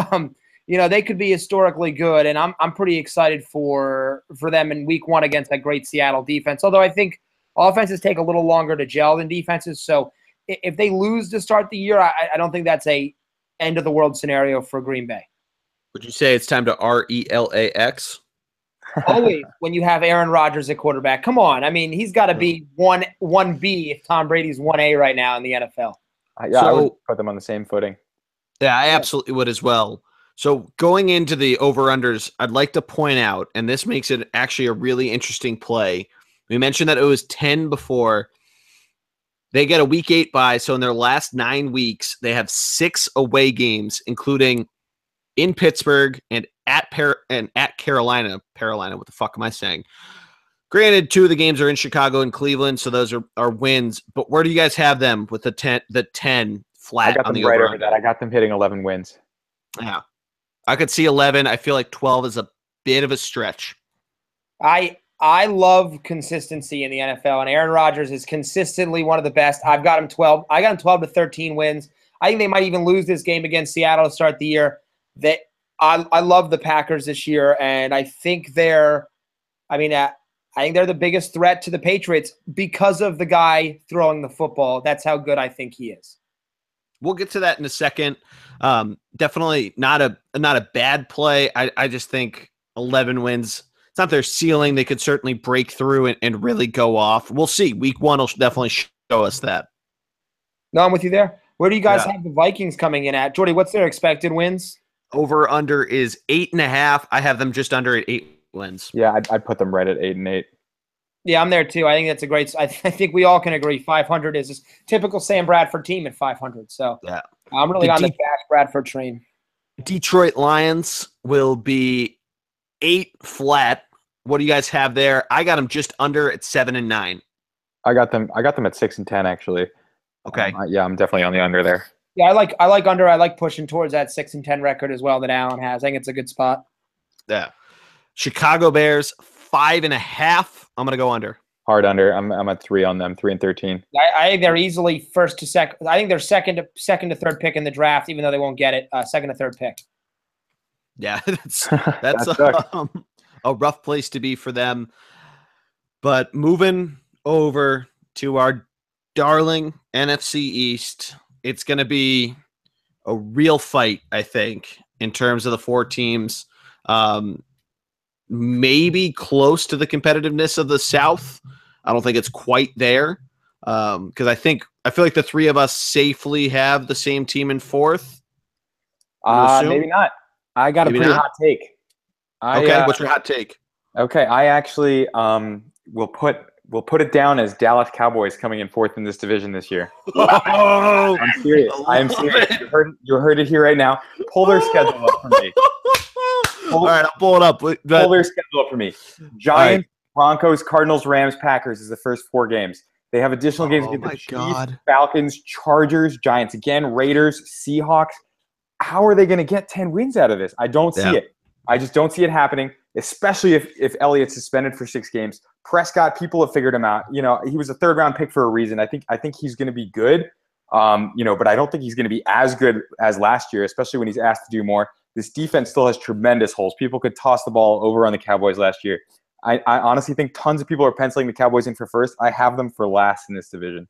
they could be historically good, and I'm pretty excited for them in Week 1 against that great Seattle defense. Although I think Offenses take a little longer to gel than defenses. So if they lose to start the year, I don't think that's a end of the world scenario for Green Bay. Would you say it's time to RELAX? Always when you have Aaron Rodgers at quarterback. Come on. I mean, he's got to be 1B if Tom Brady's 1A right now in the NFL. I would put them on the same footing. Yeah, I absolutely would as well. So going into the over-unders, I'd like to point out, and this makes it actually a really interesting play. We mentioned that it was 10 before. They get a week 8 bye, so in their last 9 weeks, they have 6 away games, including in Pittsburgh and at Carolina. Carolina, what the fuck am I saying? Granted, 2 of the games are in Chicago and Cleveland, so those are wins. But where do you guys have them with the 10 flat? I got them right over that. I got them hitting 11 wins. Yeah, I could see 11. I feel like 12 is a bit of a stretch. I love consistency in the NFL, and Aaron Rodgers is consistently one of the best. I've got him 12. I got him 12 to 13 wins. I think they might even lose this game against Seattle to start the year. I love the Packers this year, and I think they're the biggest threat to the Patriots because of the guy throwing the football. That's how good I think he is. We'll get to that in a second. Definitely not a bad play. I just think 11 wins. It's not their ceiling. They could certainly break through and really go off. We'll see. Week 1 will definitely show us that. No, I'm with you there. Where do you guys have the Vikings coming in at? Jordy, what's their expected wins? Over under is 8.5. I have them just under at 8 wins. Yeah, I'd put them right at 8 and 8. Yeah, I'm there too. I think that's a great. I think we all can agree 500 is a typical Sam Bradford team at 500. So yeah, I'm really on the Dash Bradford train. Detroit Lions will be 8 flat. What do you guys have there? I got them just under at 7 and 9. I got them at 6 and 10 actually. Okay. Yeah, I'm definitely on the under there. Yeah, I like under. I like pushing towards that 6 and 10 record as well that Allen has. I think it's a good spot. Yeah. Chicago Bears 5.5. I'm gonna go under. Hard under. I'm at 3 on them. 3 and 13. I think they're easily first to second. I think they're second to third pick in the draft, even though they won't get it. Second to third pick. Yeah, that's a rough place to be for them. But moving over to our darling NFC East, it's going to be a real fight, I think, in terms of the 4 teams. Maybe close to the competitiveness of the South. I don't think it's quite there because I feel like the 3 of us safely have the same team in 4th. Maybe not. I got a pretty hot take. Okay, what's your hot take? Okay, I actually will put it down as Dallas Cowboys coming in 4th in this division this year. Oh, I'm serious. I am serious. You heard it here right now. Pull their schedule up for me. All right, I'll pull it up. Pull their schedule up for me. Giants, Broncos, Cardinals, Rams, Packers is the first 4 games. They have additional games against the Chiefs, Falcons, Chargers, Giants again, Raiders, Seahawks. How are they going to get 10 wins out of this? I don't see it. I just don't see it happening, especially if Elliott's suspended for 6 games. Prescott, people have figured him out. You know, he was a 3rd-round pick for a reason. I think he's going to be good, but I don't think he's going to be as good as last year, especially when he's asked to do more. This defense still has tremendous holes. People could toss the ball over on the Cowboys last year. I honestly think tons of people are penciling the Cowboys in for first. I have them for last in this division.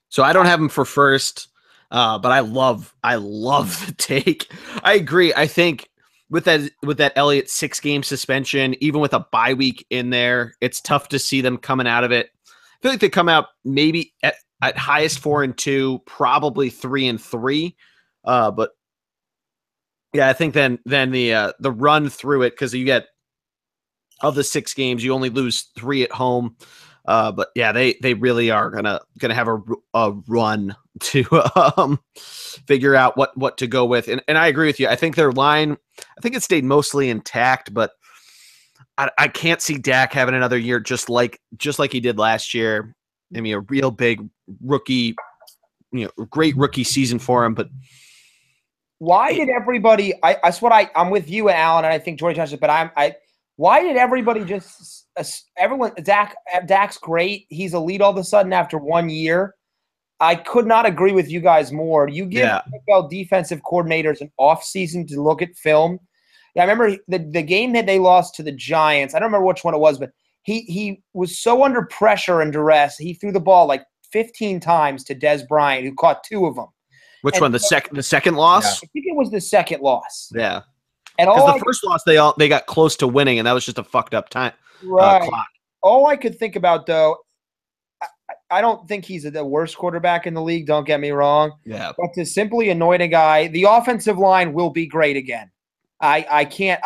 So I don't have them for first, but I love the take. I agree. I think with that Elliott 6-game suspension, even with a bye week in there, it's tough to see them coming out of it. I feel like they come out maybe at highest 4-2, probably 3-3. But yeah, I think then the run through it, because you get of the 6 games, you only lose 3 at home. But yeah, they really are gonna have a run to figure out what to go with. And I agree with you. I think their line, I think it stayed mostly intact, but I can't see Dak having another year just like he did last year. I mean, a real big rookie, great rookie season for him. But why did everybody? I'm with you, Alan, and I think George touched it. But why did everybody everyone? Dak's great. He's elite all of a sudden after 1 year. I could not agree with you guys more. You give NFL defensive coordinators an off season to look at film. Yeah, I remember the game that they lost to the Giants. I don't remember which one it was, but he was so under pressure and duress. He threw the ball like 15 times to Des Bryant, who caught 2 of them. Which one? The second loss? I think it was the second loss. Yeah. And because the first loss they got close to winning, and that was just a fucked up time. Right. Clock. All I could think about, though, I don't think he's the worst quarterback in the league. Don't get me wrong. Yeah. But to simply annoy a guy, the offensive line will be great again. I can't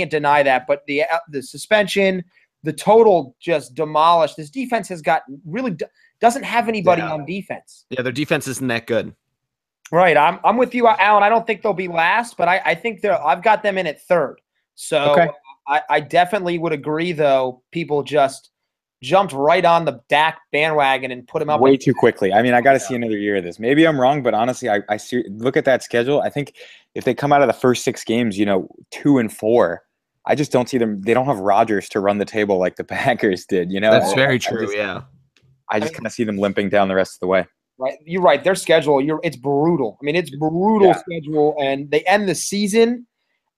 deny that. But the suspension, the total just demolished. This defense has got really doesn't have anybody on defense. Yeah, their defense isn't that good. Right. I'm with you, Alan. I don't think they'll be last, but I think I've got them in at 3rd. So okay. I definitely would agree, though. People just jumped right on the Dak bandwagon and put him up way too quickly. I mean, I got to see another year of this. Maybe I'm wrong, but honestly, I see. Look at that schedule. I think if they come out of the first 6 games, 2-4, I just don't see them. They don't have Rodgers to run the table like the Packers did. That's very true. I just kind of see them limping down the rest of the way. Right, you're right. Their schedule, it's brutal. I mean, it's brutal schedule, and they end the season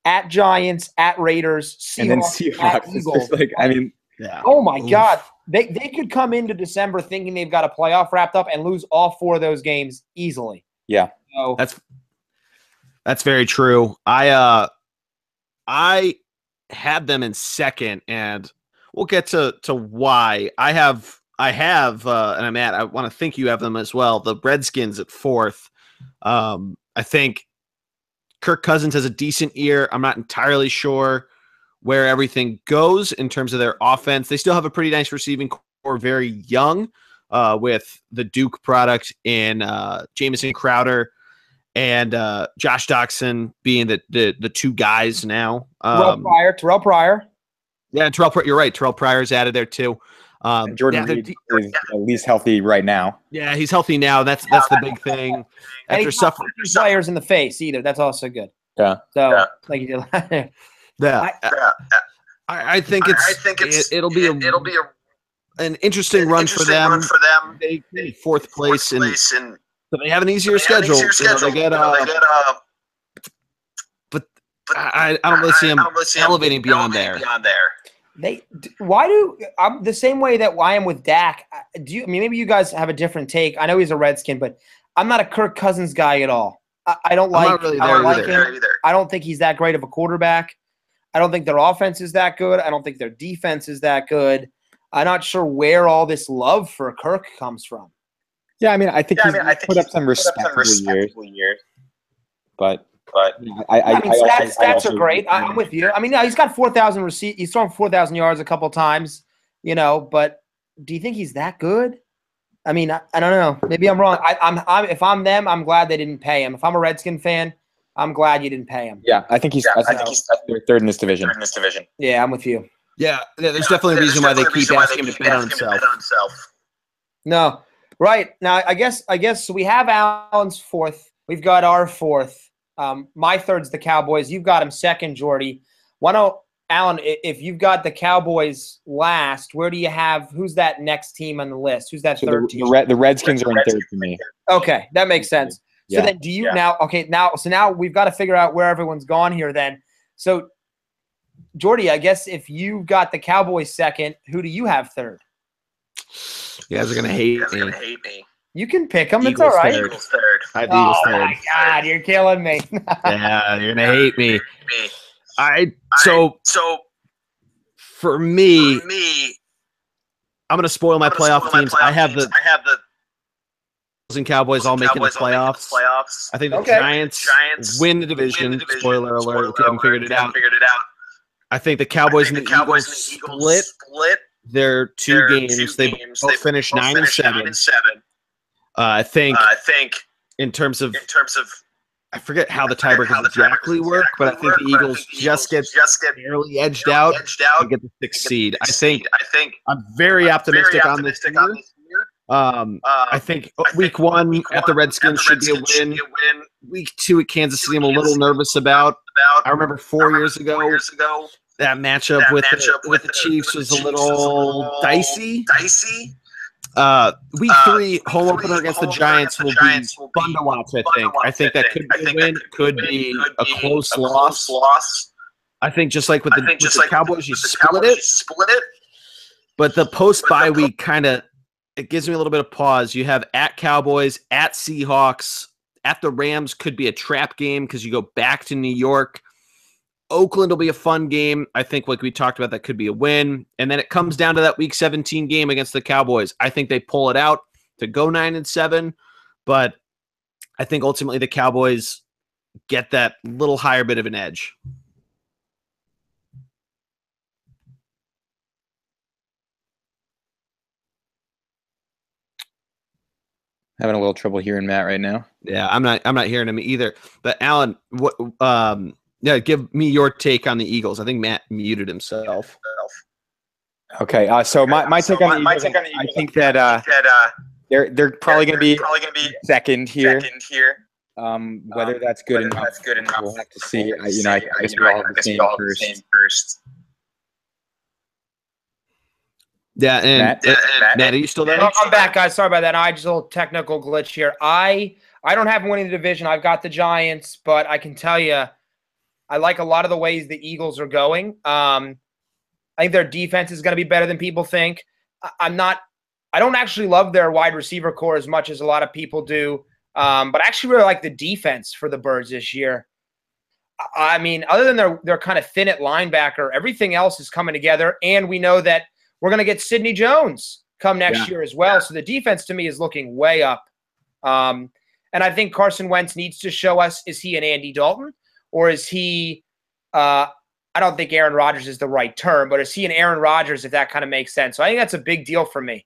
at Giants, at Raiders, Seahawks, and then Seahawks. At Eagles. Oh my God, they could come into December thinking they've got a playoff wrapped up and lose all 4 of those games easily. Yeah, so, that's very true. I had them in 2nd, and we'll get to why. I have, and I'm at. I want to think you have them as well. The Redskins at 4th. I think Kirk Cousins has a decent year. I'm not entirely sure where everything goes in terms of their offense. They still have a pretty nice receiving core, very young, with the Duke product in Jamison Crowder and Josh Doxson being the 2 guys now. Terrell Pryor. Yeah, you're right. Terrell Pryor's added there too. Jordan Reed is at least healthy right now. Yeah, he's healthy now. That's the big thing. And he's not punching players in the face either. That's also good. Yeah. So like you did. I think it'll be an interesting run for them. They 4th place, and so they have an easier schedule. They get but I don't really see them elevating beyond there. I'm the same way that I am with Dak. Maybe you guys have a different take. I know he's a Redskin, but I'm not a Kirk Cousins guy at all. I don't like him. I don't think he's that great of a quarterback. I don't think their offense is that good. I don't think their defense is that good. I'm not sure where all this love for Kirk comes from. Yeah, I mean, I think he's put up some respectable years. But stats are great. I'm with you. I mean, he's got 4,000 receipts. He's thrown 4,000 yards a couple times, but do you think he's that good? I mean, I don't know. Maybe I'm wrong. If I'm them, I'm glad they didn't pay him. If I'm a Redskin fan, I'm glad you didn't pay him. Yeah, I think he's 3rd in this division. Yeah, I'm with you. Yeah, there's definitely a reason why they keep asking him to bet on himself. No, right. Now, I guess so we have Alan's 4th. We've got our 4th. My 3rd's the Cowboys. You've got him 2nd, Jordy. Alan, if you've got the Cowboys last, where do you have – who's that next team on the list? Who's that 3rd team? The Redskins are in 3rd for me. Okay, that makes sense. So then do you now – okay, now we've got to figure out where everyone's gone here then. So, Jordy, I guess if you've got the Cowboys 2nd, who do you have 3rd? You guys are going to hate me. You can pick them. It's all right. Eagles 3rd. I have Eagles 3rd. Oh, my God. You're killing me. Yeah, you're going to hate me. So for me, I'm going to spoil my playoff teams. I have the and Cowboys all making the playoffs. I think the Giants win the division. Spoiler alert if you haven't figured it out. I think the Cowboys and the Eagles split their 2 games. They both finished 9-7. I think in terms of I forget how the tiebreakers exactly work, but I think the Eagles just get barely edged out and get the 6th seed. I think I'm very optimistic on this year. I think week 1 at the Redskins should be a win. Week 2 at Kansas City, I'm a little nervous about. I remember 4 years ago, that matchup with the Chiefs was a little dicey. Week 3, home opener against the Giants will be fun to watch, I think that could be a win, could be a close loss. I think just like with the Cowboys, you split it. But the post-bye week kind of it gives me a little bit of pause. You have at Cowboys, at Seahawks, at the Rams could be a trap game because you go back to New York. Oakland will be a fun game. I think, like we talked about, that could be a win. And then it comes down to that Week 17 game against the Cowboys. I think they pull it out to go 9-7, but I think ultimately the Cowboys get that little higher bit of an edge. Having a little trouble hearing Matt right now. Yeah, I'm not hearing him either. But Alan, what? Yeah, give me your take on the Eagles. I think Matt muted himself. Okay, so my take on the Eagles, I think that they're probably going to be second here. Whether that's good enough, we'll have to see. I guess we all have the same first. Yeah, and Matt, are you still there? I'm back, guys. Sorry about that. I just a little technical glitch here. I don't have winning the division. I've got the Giants, but I can tell you, I like a lot of the ways the Eagles are going. I think their defense is going to be better than people think. I don't actually love their wide receiver core as much as a lot of people do, but I actually really like the defense for the Birds this year. I mean, other than their kind of thin at linebacker, everything else is coming together, and we know that we're going to get Sidney Jones come next year as well. So the defense to me is looking way up. And I think Carson Wentz needs to show us, is he an Andy Dalton or is he I don't think Aaron Rodgers is the right term, but is he an Aaron Rodgers, if that kind of makes sense? So I think that's a big deal for me.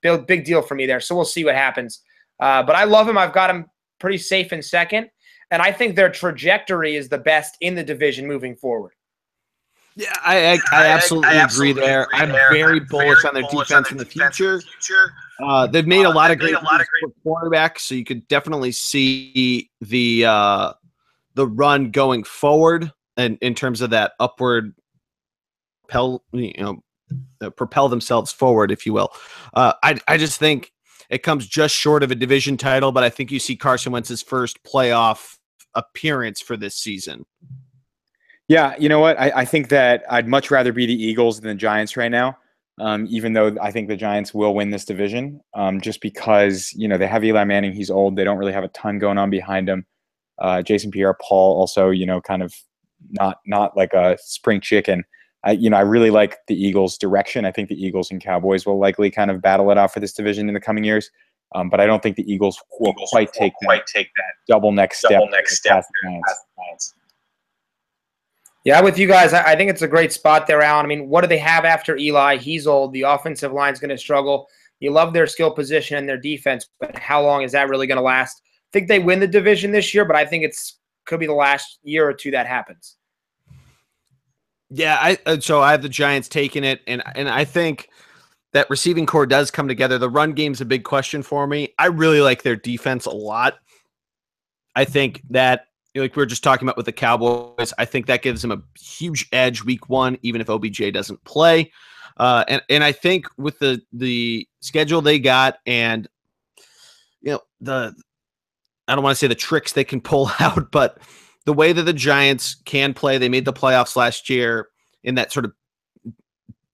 Big deal for me there. So we'll see what happens. But I love him. I've got him pretty safe in second. And I think their trajectory is the best in the division moving forward. Yeah, I absolutely agree there. I'm very bullish on their defense in the future. They've made a lot of great moves for quarterbacks, so you could definitely see the run going forward, and in terms of that upward propel themselves forward, if you will. I just think it comes just short of a division title, but I think you see Carson Wentz's first playoff appearance for this season. Yeah, you know what? I think that I'd much rather be the Eagles than the Giants right now, even though I think the Giants will win this division, just because, they have Eli Manning. He's old. They don't really have a ton going on behind him. Jason Pierre-Paul also, kind of not like a spring chicken. I really like the Eagles' direction. I think the Eagles and Cowboys will likely kind of battle it out for this division in the coming years. But I don't think the Eagles will quite take that double next step past the Giants. Yeah, with you guys, I think it's a great spot there, Alan. I mean, what do they have after Eli? He's old. The offensive line's going to struggle. You love their skill position and their defense, but how long is that really going to last? I think they win the division this year, but I think could be the last year or two that happens. Yeah, so I have the Giants taking it, and I think that receiving core does come together. The run game's a big question for me. I really like their defense a lot. I think that, like we were just talking about with the Cowboys, I think that gives them a huge edge week one, even if OBJ doesn't play. And I think with the schedule they got, and I don't want to say the tricks they can pull out, but the way that the Giants can play, they made the playoffs last year in that sort of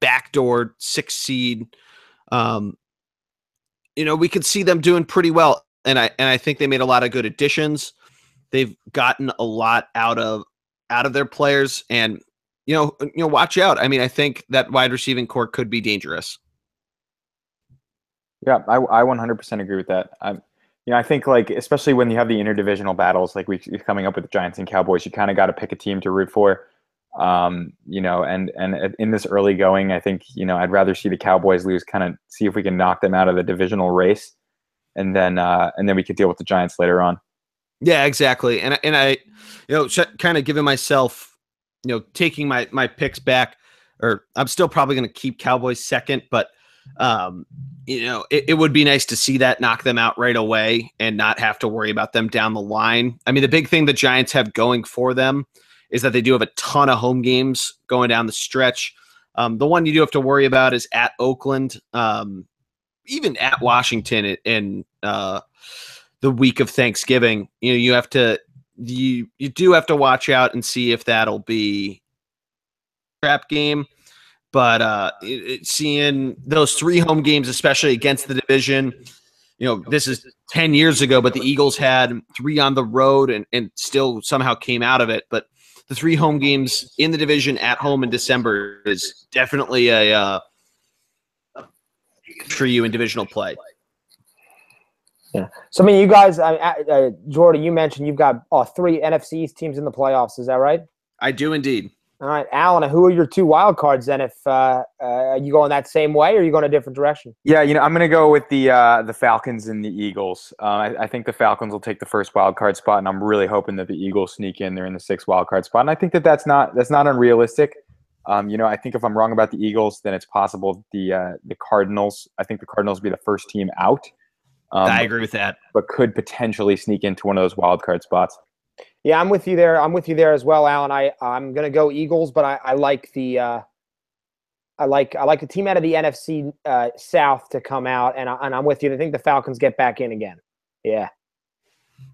backdoor 6 seed. We could see them doing pretty well, and I think they made a lot of good additions. They've gotten a lot out of their players, and watch out. I mean, I think that wide receiving core could be dangerous. Yeah, I 100% agree with that. I think, like, especially when you have the interdivisional battles, like we're coming up with the Giants and Cowboys, you kind of got to pick a team to root for. And in this early going, I think, I'd rather see the Cowboys lose, kind of see if we can knock them out of the divisional race, and then we could deal with the Giants later on. Yeah, exactly. And I, kind of giving myself, taking my picks back, or I'm still probably going to keep Cowboys second, but it would be nice to see that knock them out right away and not have to worry about them down the line. I mean, the big thing the Giants have going for them is that they do have a ton of home games going down the stretch. The one you do have to worry about is at Oakland, even at Washington in the week of Thanksgiving. You do have to watch out and see if that'll be a trap game. But seeing those 3 home games, especially against the division, this is 10 years ago, but the Eagles had 3 on the road and still somehow came out of it. But the 3 home games in the division at home in December is definitely a for you in divisional play. Yeah. So, I mean, you guys, Jordan, you mentioned you've got 3 NFC East teams in the playoffs. Is that right? I do indeed. All right, Alan, who are your 2 wild cards then? If you going that same way, or are you going a different direction? Yeah, I'm going to go with the Falcons and the Eagles. I think the Falcons will take the first wild card spot, and I'm really hoping that the Eagles sneak in. They're in the 6th wild card spot, and I think that's not unrealistic. I think if I'm wrong about the Eagles, then it's possible the Cardinals. I think the Cardinals will be the first team out. I agree with that, but could potentially sneak into one of those wild card spots. Yeah, I'm with you there. I'm with you there as well, Alan. I'm gonna go Eagles, but I like the team out of the NFC South to come out, and I'm with you. I think the Falcons get back in again. Yeah.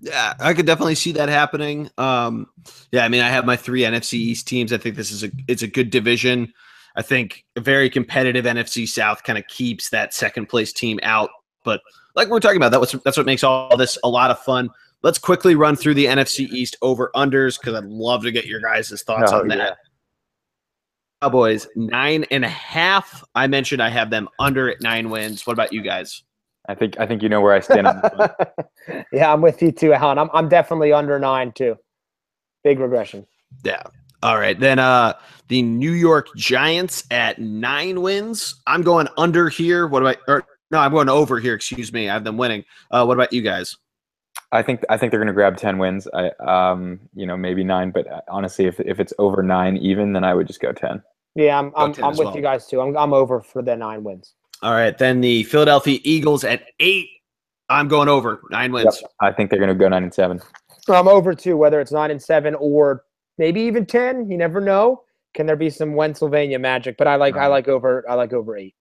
Yeah, I could definitely see that happening. I mean, I have my 3 NFC East teams. I think this is it's a good division. I think a very competitive NFC South kind of keeps that 2nd place team out. But like we're talking about, that's what makes all this a lot of fun. Let's quickly run through the NFC East over-unders because I'd love to get your guys' thoughts on that. Yeah. Cowboys, 9.5. I mentioned I have them under at 9 wins. What about you guys? I think you know where I stand on this one. Yeah, I'm with you too, Alan. I'm definitely under 9 too. Big regression. Yeah. All right. Then the New York Giants at 9 wins. I'm going under here. I'm going over here. Excuse me. I have them winning. What about you guys? I think they're going to grab 10 wins. Maybe 9, but honestly, if it's over 9 even, then I would just go 10. Yeah, I'm with you guys too. I'm over for the 9 wins. All right, then the Philadelphia Eagles at 8. I'm going over 9 wins. Yep. I think they're going to go 9-7. I'm over too, whether it's 9-7 or maybe even 10. You never know. Can there be some Pennsylvania magic? But I like over 8.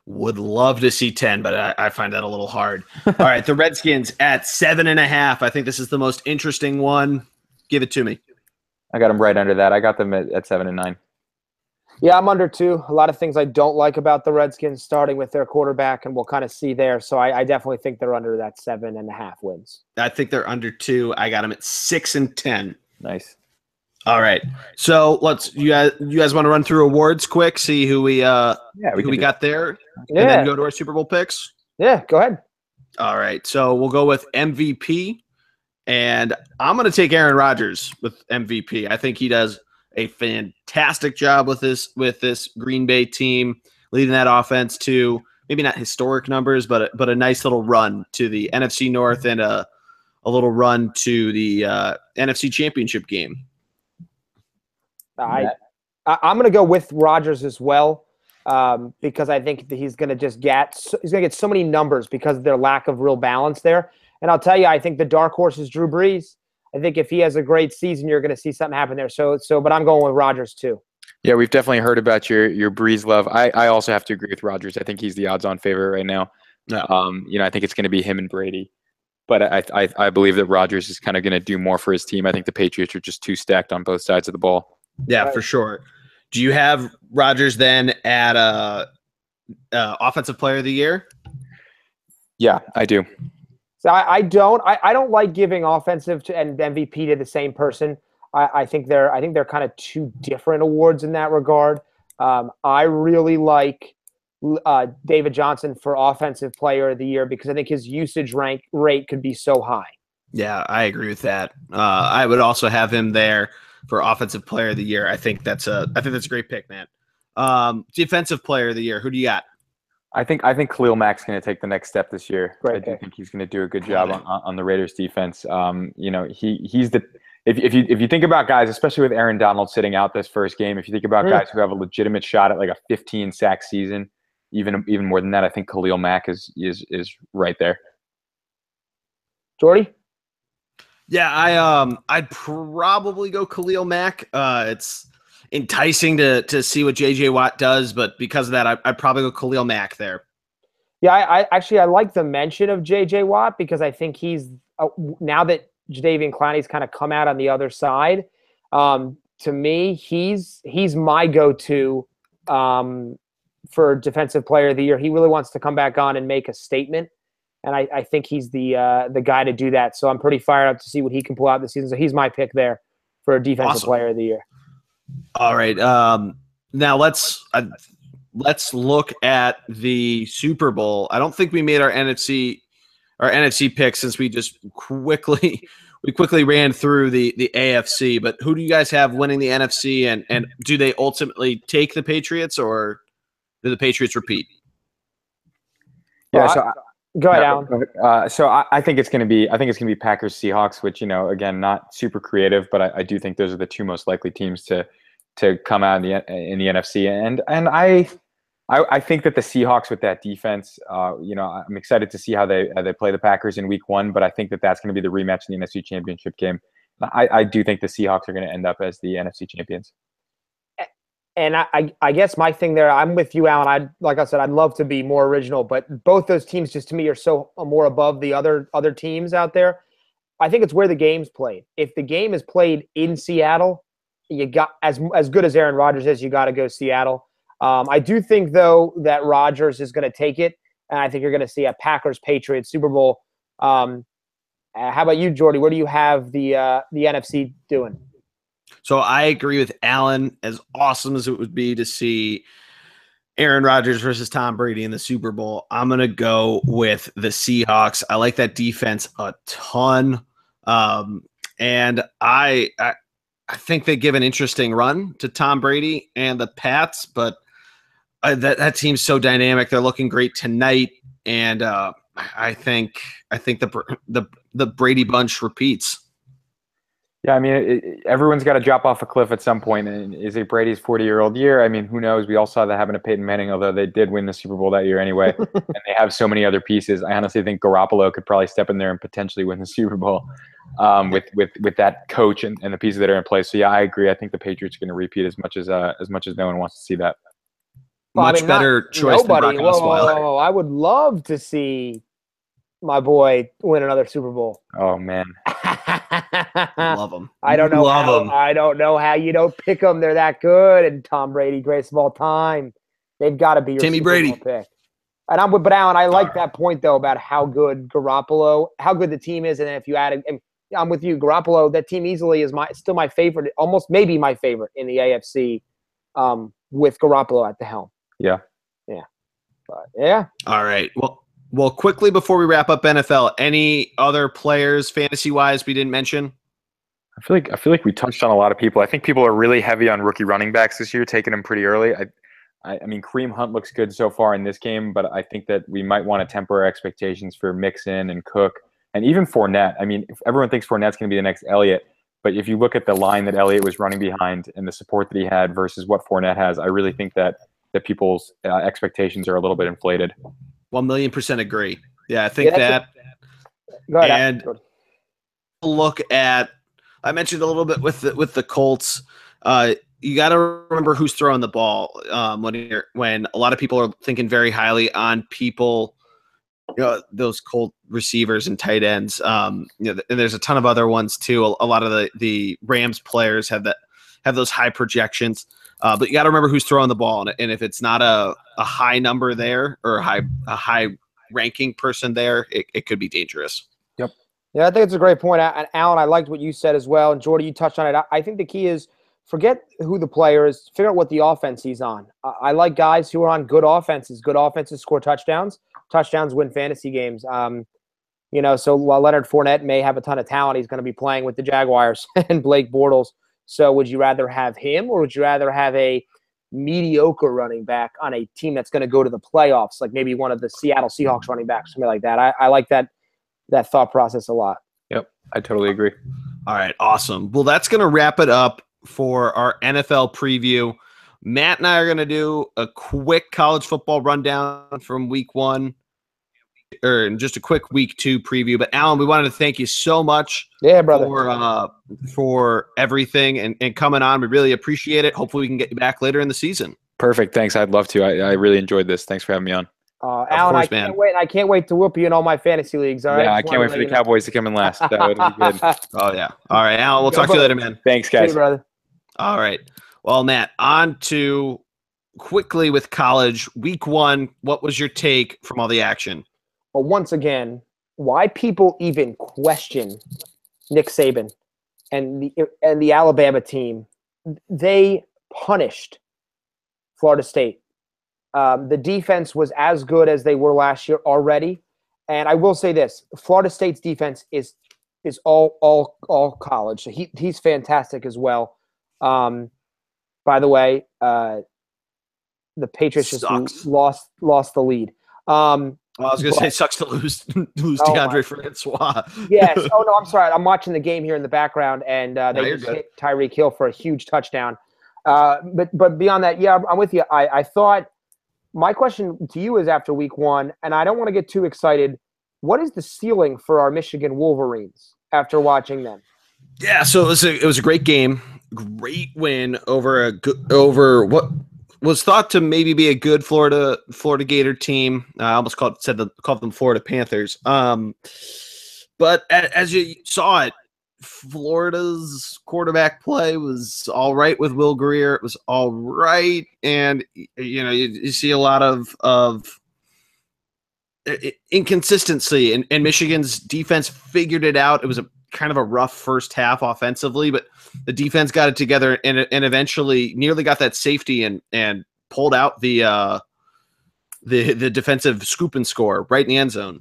Would love to see 10, but I find that a little hard. All right, the Redskins at 7.5. I think this is the most interesting one. Give it to me. I got them right under that. I got them at 7 and 9. Yeah, I'm under 2. A lot of things I don't like about the Redskins, starting with their quarterback, and we'll kind of see there. So I definitely think they're under that 7.5 wins. I think they're under 2. I got them at 6 and 10. Nice. All right. So you guys want to run through awards quick, see who we got there, and then go to our Super Bowl picks? Yeah, go ahead. All right. So we'll go with MVP, and I'm going to take Aaron Rodgers with MVP. I think he does a fantastic job with this Green Bay team, leading that offense to maybe not historic numbers, but a nice little run to the NFC North and a little run to the NFC Championship game. I'm going to go with Rodgers as well because I think that he's going to get so many numbers because of their lack of real balance there. And I'll tell you, I think the dark horse is Drew Brees. I think if he has a great season, you're going to see something happen there. But I'm going with Rodgers too. Yeah, we've definitely heard about your Brees love. I also have to agree with Rodgers. I think he's the odds-on favorite right now. Yeah. I think it's going to be him and Brady. But I believe that Rodgers is kind of going to do more for his team. I think the Patriots are just too stacked on both sides of the ball. Yeah, for sure. Do you have Rodgers then at Offensive Player of the Year? Yeah, I do. So I don't like giving offensive and MVP to the same person. I think they're kind of 2 different awards in that regard. I really like David Johnson for Offensive Player of the Year because I think his usage rate could be so high. Yeah, I agree with that. I would also have him there for Offensive Player of the Year. I think that's a great pick, man. Defensive Player of the Year, who do you got? I think Khalil Mack's going to take the next step this year. Great I do pick. think he's going to do a good job on the Raiders defense. He's the if you think about guys, especially with Aaron Donald sitting out this first game, if you think about guys who have a legitimate shot at like a 15 sack season, even more than that, I think Khalil Mack is right there. Jordy? Yeah, I'd probably go Khalil Mack. It's enticing to see what J.J. Watt does, but because of that, I'd probably go Khalil Mack there. Yeah, I like the mention of J.J. Watt because I think he's now that Jadeveon Clowney's kind of come out on the other side. To me, he's my go-to for Defensive Player of the Year. He really wants to come back on and make a statement, and I think he's the guy to do that. So I'm pretty fired up to see what he can pull out this season. So he's my pick there for Defensive Player of the Year. All right. Now let's look at the Super Bowl. I don't think we made our NFC pick since we just quickly ran through the AFC. But who do you guys have winning the NFC, and do they ultimately take the Patriots, or do the Patriots repeat? Yeah. So go ahead, Alan. So I think it's going to be Packers Seahawks, which, again, not super creative, but I do think those are the two most likely teams to come out in the NFC, and I think that the Seahawks with that defense, I'm excited to see how they play the Packers in Week 1, but I think that that's going to be the rematch in the NFC Championship game. I do think the Seahawks are going to end up as the NFC champions. And I guess my thing there, I'm with you, Alan. Like I said, I'd love to be more original, but both those teams just to me are so more above the other teams out there. I think it's where the game's played. If the game is played in Seattle, you got as good as Aaron Rodgers is, you got to go Seattle. I do think, though, that Rodgers is going to take it, and I think you're going to see a Packers-Patriots Super Bowl. How about you, Jordy? Where do you have the NFC doing? So I agree with Alan. As awesome as it would be to see Aaron Rodgers versus Tom Brady in the Super Bowl, I'm going to go with the Seahawks. I like that defense a ton, and I think they give an interesting run to Tom Brady and the Pats, but that team's so dynamic. They're looking great tonight, and I think the Brady bunch repeats. Yeah, I mean, everyone's got to drop off a cliff at some point. And is it Brady's 40-year-old year? I mean, who knows? We all saw that happen to Peyton Manning, although they did win the Super Bowl that year anyway. And they have so many other pieces. I honestly think Garoppolo could probably step in there and potentially win the Super Bowl with that coach and the pieces that are in place. So yeah, I agree. I think the Patriots are going to repeat as much as no one wants to see that. Well, Much better choice than Brock Osweiler. Whoa. I would love to see my boy win another Super Bowl. Oh man. Love them. I don't know how you don't pick them. They're that good. And Tom Brady, greatest of all time. They've got to be your Timmy Super Brady Bowl pick. And but Alan, I like that point though about how good Garoppolo, how good the team is, and if you add, and I'm with you, Garoppolo. That team easily is still my favorite, almost maybe my favorite in the AFC, with Garoppolo at the helm. Yeah. But yeah. All right. Well, quickly before we wrap up NFL, any other players fantasy-wise we didn't mention? I feel like we touched on a lot of people. I think people are really heavy on rookie running backs this year, taking them pretty early. I mean, Kareem Hunt looks good so far in this game, but I think that we might want to temper our expectations for Mixon and Cook and even Fournette. I mean, if everyone thinks Fournette's going to be the next Elliott, but if you look at the line that Elliott was running behind and the support that he had versus what Fournette has, I really think that people's expectations are a little bit inflated. 1,000,000% agree. Yeah, I think that. Go ahead, and look at, I mentioned a little bit with the Colts. You got to remember who's throwing the ball when a lot of people are thinking very highly on people, those Colt receivers and tight ends. And there's a ton of other ones too. A lot of the Rams players have those high projections. But you got to remember who's throwing the ball, and if it's not a high number there or a high ranking person there, it could be dangerous. Yep. Yeah, I think it's a great point. And Alan, I liked what you said as well. And Jordy, you touched on it. I think the key is forget who the player is, figure out what the offense he's on. I like guys who are on good offenses. Good offenses score touchdowns. Touchdowns win fantasy games. So while Leonard Fournette may have a ton of talent, he's going to be playing with the Jaguars and Blake Bortles. So would you rather have him, or would you rather have a mediocre running back on a team that's going to go to the playoffs, like maybe one of the Seattle Seahawks running backs, something like that? I like that thought process a lot. Yep, I totally agree. All right, awesome. Well, that's going to wrap it up for our NFL preview. Matt and I are going to do a quick college football rundown from week 1. Or just a quick week 2 preview. But Alan, we wanted to thank you so much, brother, for everything and coming on. We really appreciate it. Hopefully we can get you back later in the season. Perfect. Thanks. I'd love to. I really enjoyed this. Thanks for having me on. Alan, I can't wait. I can't wait to whoop you in all my fantasy leagues. All right. Yeah, I can't wait for the Cowboys to come in last. That would be good. Oh yeah. All right, Alan. We'll talk to you later, man. Thanks, guys. See you, brother. All right. Well, Matt, on to quickly with college, week 1, what was your take from all the action? Well, once again, why people even question Nick Saban and the Alabama team? They punished Florida State. The defense was as good as they were last year already, and I will say this: Florida State's defense is all college. So he's fantastic as well. By the way, the Patriots just lost the lead. Well, I was going to say, sucks to lose DeAndre Francois. Yes. Oh, no, I'm sorry. I'm watching the game here in the background, and they just hit Tyreek Hill for a huge touchdown. But beyond that, yeah, I'm with you. I thought my question to you is after week 1, and I don't want to get too excited. What is the ceiling for our Michigan Wolverines after watching them? Yeah, so it was a great game, great win over what was thought to maybe be a good Florida Gator team. I almost called them Florida Panthers. But as you saw it, Florida's quarterback play was all right with Will Grier. It was all right, and you see a lot of inconsistency, and Michigan's defense figured it out. It was a kind of a rough first half offensively, but the defense got it together and eventually nearly got that safety and pulled out the defensive scoop and score right in the end zone.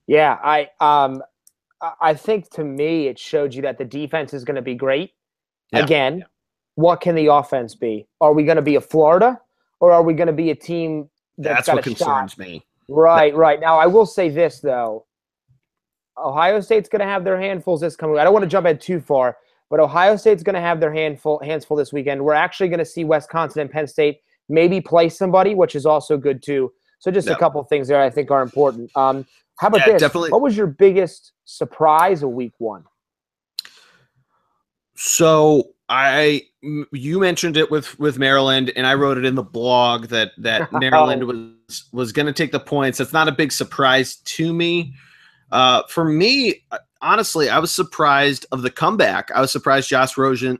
Yeah, I think to me it showed you that the defense is going to be great. Yeah. Again, what can the offense be? Are we going to be a Florida, or are we going to be a team that's got what concerns me? Right. Now I will say this though. Ohio State's going to have their handfuls this coming week. I don't want to jump ahead too far, but Ohio State's going to have their hands full this weekend. We're actually going to see Wisconsin and Penn State maybe play somebody, which is also good too. So just a couple of things there I think are important. How about this? Definitely. What was your biggest surprise of week 1? So you mentioned it with Maryland, and I wrote it in the blog that Maryland was going to take the points. That's not a big surprise to me. For me, honestly, I was surprised of the comeback. I was surprised Josh Rosen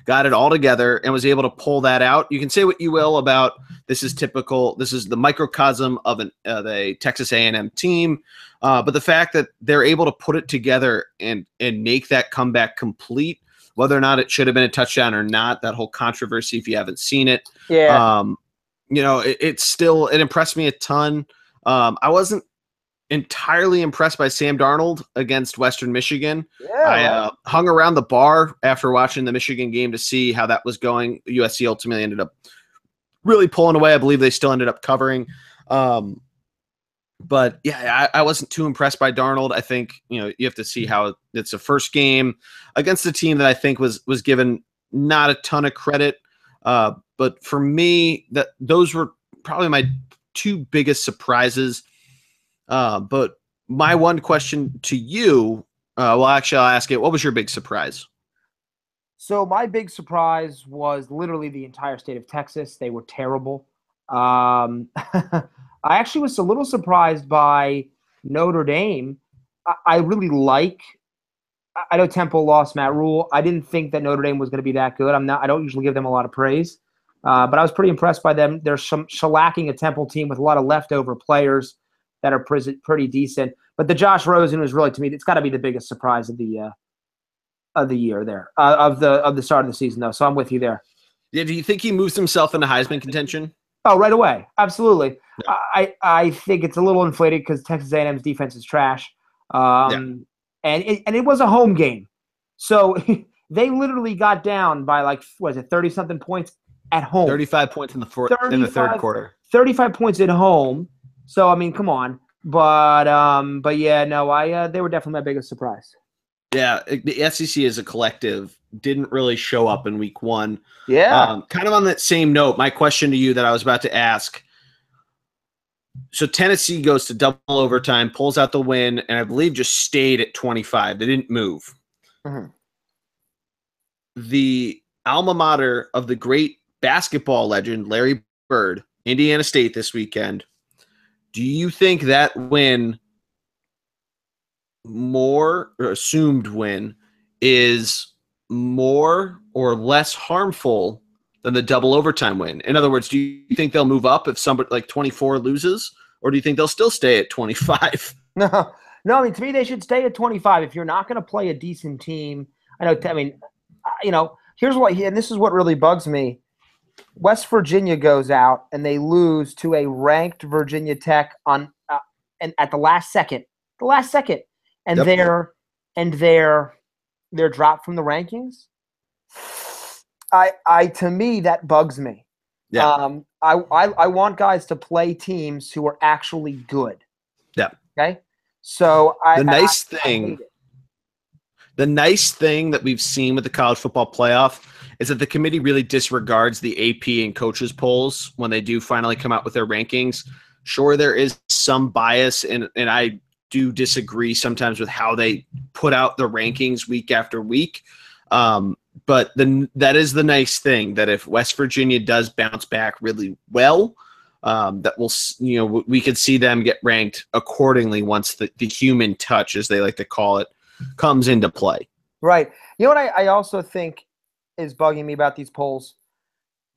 got it all together and was able to pull that out. You can say what you will about this is typical. This is the microcosm of a Texas A&M team. But the fact that they're able to put it together and make that comeback complete, whether or not it should have been a touchdown or not, that whole controversy if you haven't seen it. Yeah. It impressed me a ton. I wasn't entirely impressed by Sam Darnold against Western Michigan. Yeah, I hung around the bar after watching the Michigan game to see how that was going. USC ultimately ended up really pulling away. I believe they still ended up covering. But yeah, I wasn't too impressed by Darnold. I think, you have to see how it's a first game against a team that I think was given not a ton of credit. But for me, those were probably my 2 biggest surprises. But my one question to you, actually I'll ask it. What was your big surprise? So my big surprise was literally the entire state of Texas. They were terrible. I actually was a little surprised by Notre Dame. I really I know Temple lost Matt Rule. I didn't think that Notre Dame was going to be that good. I don't usually give them a lot of praise. But I was pretty impressed by them. They're shellacking a Temple team with a lot of leftover players that are pretty decent. But the Josh Rosen was really, to me, it's got to be the biggest surprise of the year there, of the start of the season, though. So I'm with you there. Yeah, do you think he moves himself into Heisman contention? Oh, right away. Absolutely. Yeah. I think it's a little inflated because Texas A&M's defense is trash. And it was a home game. So they literally got down by 30-something points at home. 35 points in the third quarter. 35 points at home. So, I mean, come on. But yeah, no, they were definitely my biggest surprise. Yeah, the SEC as a collective didn't really show up in week 1. Yeah. Kind of on that same note, my question to you that I was about to ask. So Tennessee goes to double overtime, pulls out the win, and I believe just stayed at 25. They didn't move. Mm-hmm. The alma mater of the great basketball legend, Larry Bird, Indiana State this weekend. Do you think that win, or assumed win, is more or less harmful than the double overtime win? In other words, do you think they'll move up if somebody like 24 loses, or do you think they'll still stay at 25? No. I mean, to me, they should stay at 25. If you're not going to play a decent team, here's what, and this is what really bugs me. West Virginia goes out and they lose to a ranked Virginia Tech and at the last second, and Yep. they're dropped from the rankings. To me, that bugs me. Yeah. I want guys to play teams who are actually good. Yeah. Okay. So The nice thing that we've seen with the college football playoff is that the committee really disregards the AP and coaches polls when they do finally come out with their rankings. Sure, there is some bias, and I do disagree sometimes with how they put out the rankings week after week. But that is the nice thing, that if West Virginia does bounce back really well, that we could see them get ranked accordingly once the human touch, as they like to call it, comes into play. Right. You know what I also think is bugging me about these polls?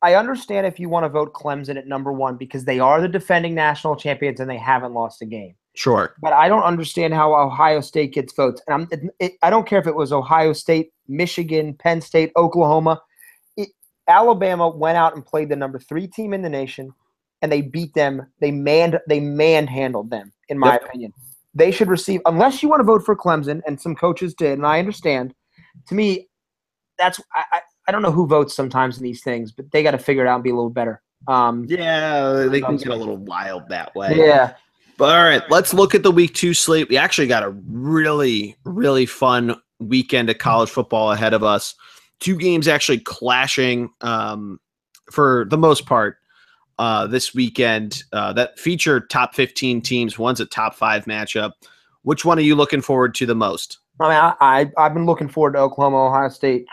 I understand if you want to vote Clemson at number 1 because they are the defending national champions and they haven't lost a game. Sure. But I don't understand how Ohio State gets votes. And I don't care if it was Ohio State, Michigan, Penn State, Oklahoma. Alabama went out and played the number 3 team in the nation, and they beat them. They manhandled them, in my opinion. They should receive, unless you want to vote for Clemson, and some coaches did, and I understand. To me, I don't know who votes sometimes in these things, but they got to figure it out and be a little better. They can get a little wild that way. Yeah. But all right, let's look at the week 2 slate. We actually got a really, really fun weekend of college football ahead of us. 2 games actually clashing for the most part this weekend that feature top 15 teams. One's a top 5 matchup. Which one are you looking forward to the most? I mean, I've been looking forward to Oklahoma, Ohio State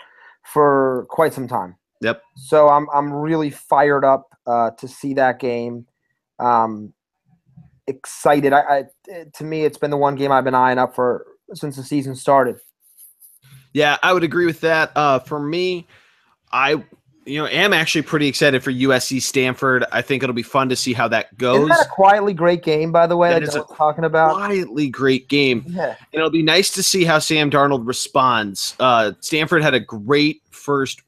for quite some time. Yep. So I'm really fired up to see that game. Excited. To me, it's been the one game I've been eyeing up for since the season started. Yeah, I would agree with that. For me, I am actually pretty excited for USC Stanford. I think it'll be fun to see how that goes. Isn't that a quietly great game, by the way? That is a talking about quietly great game. Yeah. And it'll be nice to see how Sam Darnold responds. Stanford had a great first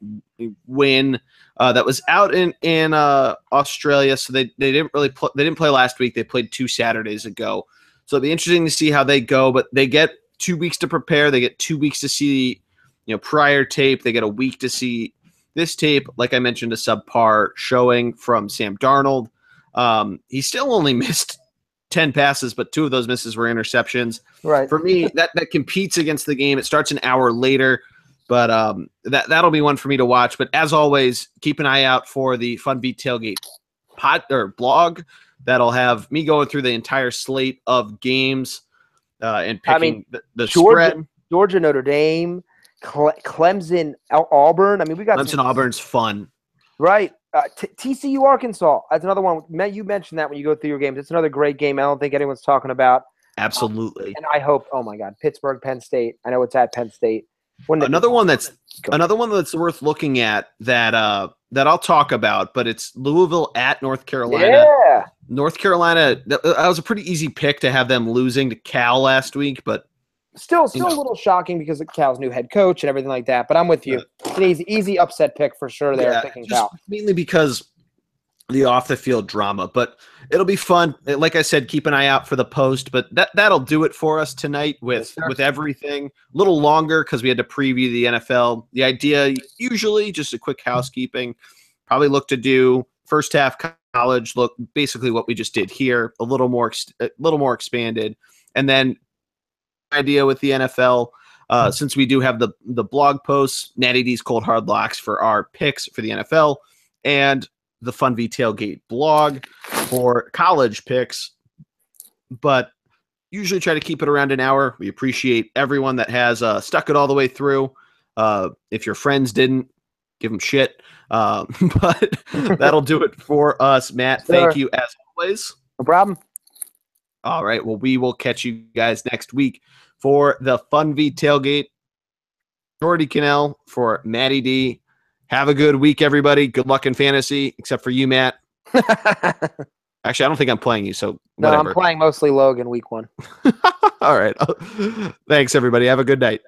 win. That was out in Australia, so they didn't really they didn't play last week. They played 2 Saturdays ago, so it'll be interesting to see how they go. But they get 2 weeks to prepare. They get 2 weeks to see prior tape. They get a week to see this tape. Like I mentioned, a subpar showing from Sam Darnold. He still only missed 10 passes, but 2 of those misses were interceptions. Right. For me, that competes against the game. It starts an hour later. But that'll be one for me to watch. But as always, keep an eye out for the Funvee Tailgate blog. That'll have me going through the entire slate of games and picking the spread. Georgia, Notre Dame, Clemson, Auburn. I mean, we got Clemson, Auburn's fun. Right. TCU, Arkansas. That's another one. You mentioned that when you go through your games. It's another great game I don't think anyone's talking about. Absolutely. And I hope, oh, my God, Pittsburgh, Penn State. I know it's at Penn State. Another one that's worth looking at that I'll talk about, but it's Louisville at North Carolina. Yeah. North Carolina, that was a pretty easy pick to have them losing to Cal last week, but still a little shocking because of Cal's new head coach and everything like that. But I'm with you. It's an easy upset pick for sure there. Picking Cal. Mainly because the off the field drama, but it'll be fun. Like I said, keep an eye out for the post, but that'll do it for us tonight with everything. A little longer because we had to preview the NFL. The idea, usually just a quick housekeeping, probably look to do first half college look, basically what we just did here, a little more expanded, and then idea with the NFL. Since we do have the blog posts, Natty D's Cold Hard Locks for our picks for the NFL, and the Funvee Tailgate blog for college picks, but usually try to keep it around an hour. We appreciate everyone that has stuck it all the way through. If your friends didn't, give them shit. But that'll do it for us, Matt. Thank you as always. No problem. All right. Well, we will catch you guys next week for the Funvee Tailgate. Jordy Cannell for Matty D. Have a good week, everybody. Good luck in fantasy, except for you, Matt. Actually, I don't think I'm playing you, so whatever. No, I'm playing mostly Logan week 1. All right. Thanks, everybody. Have a good night.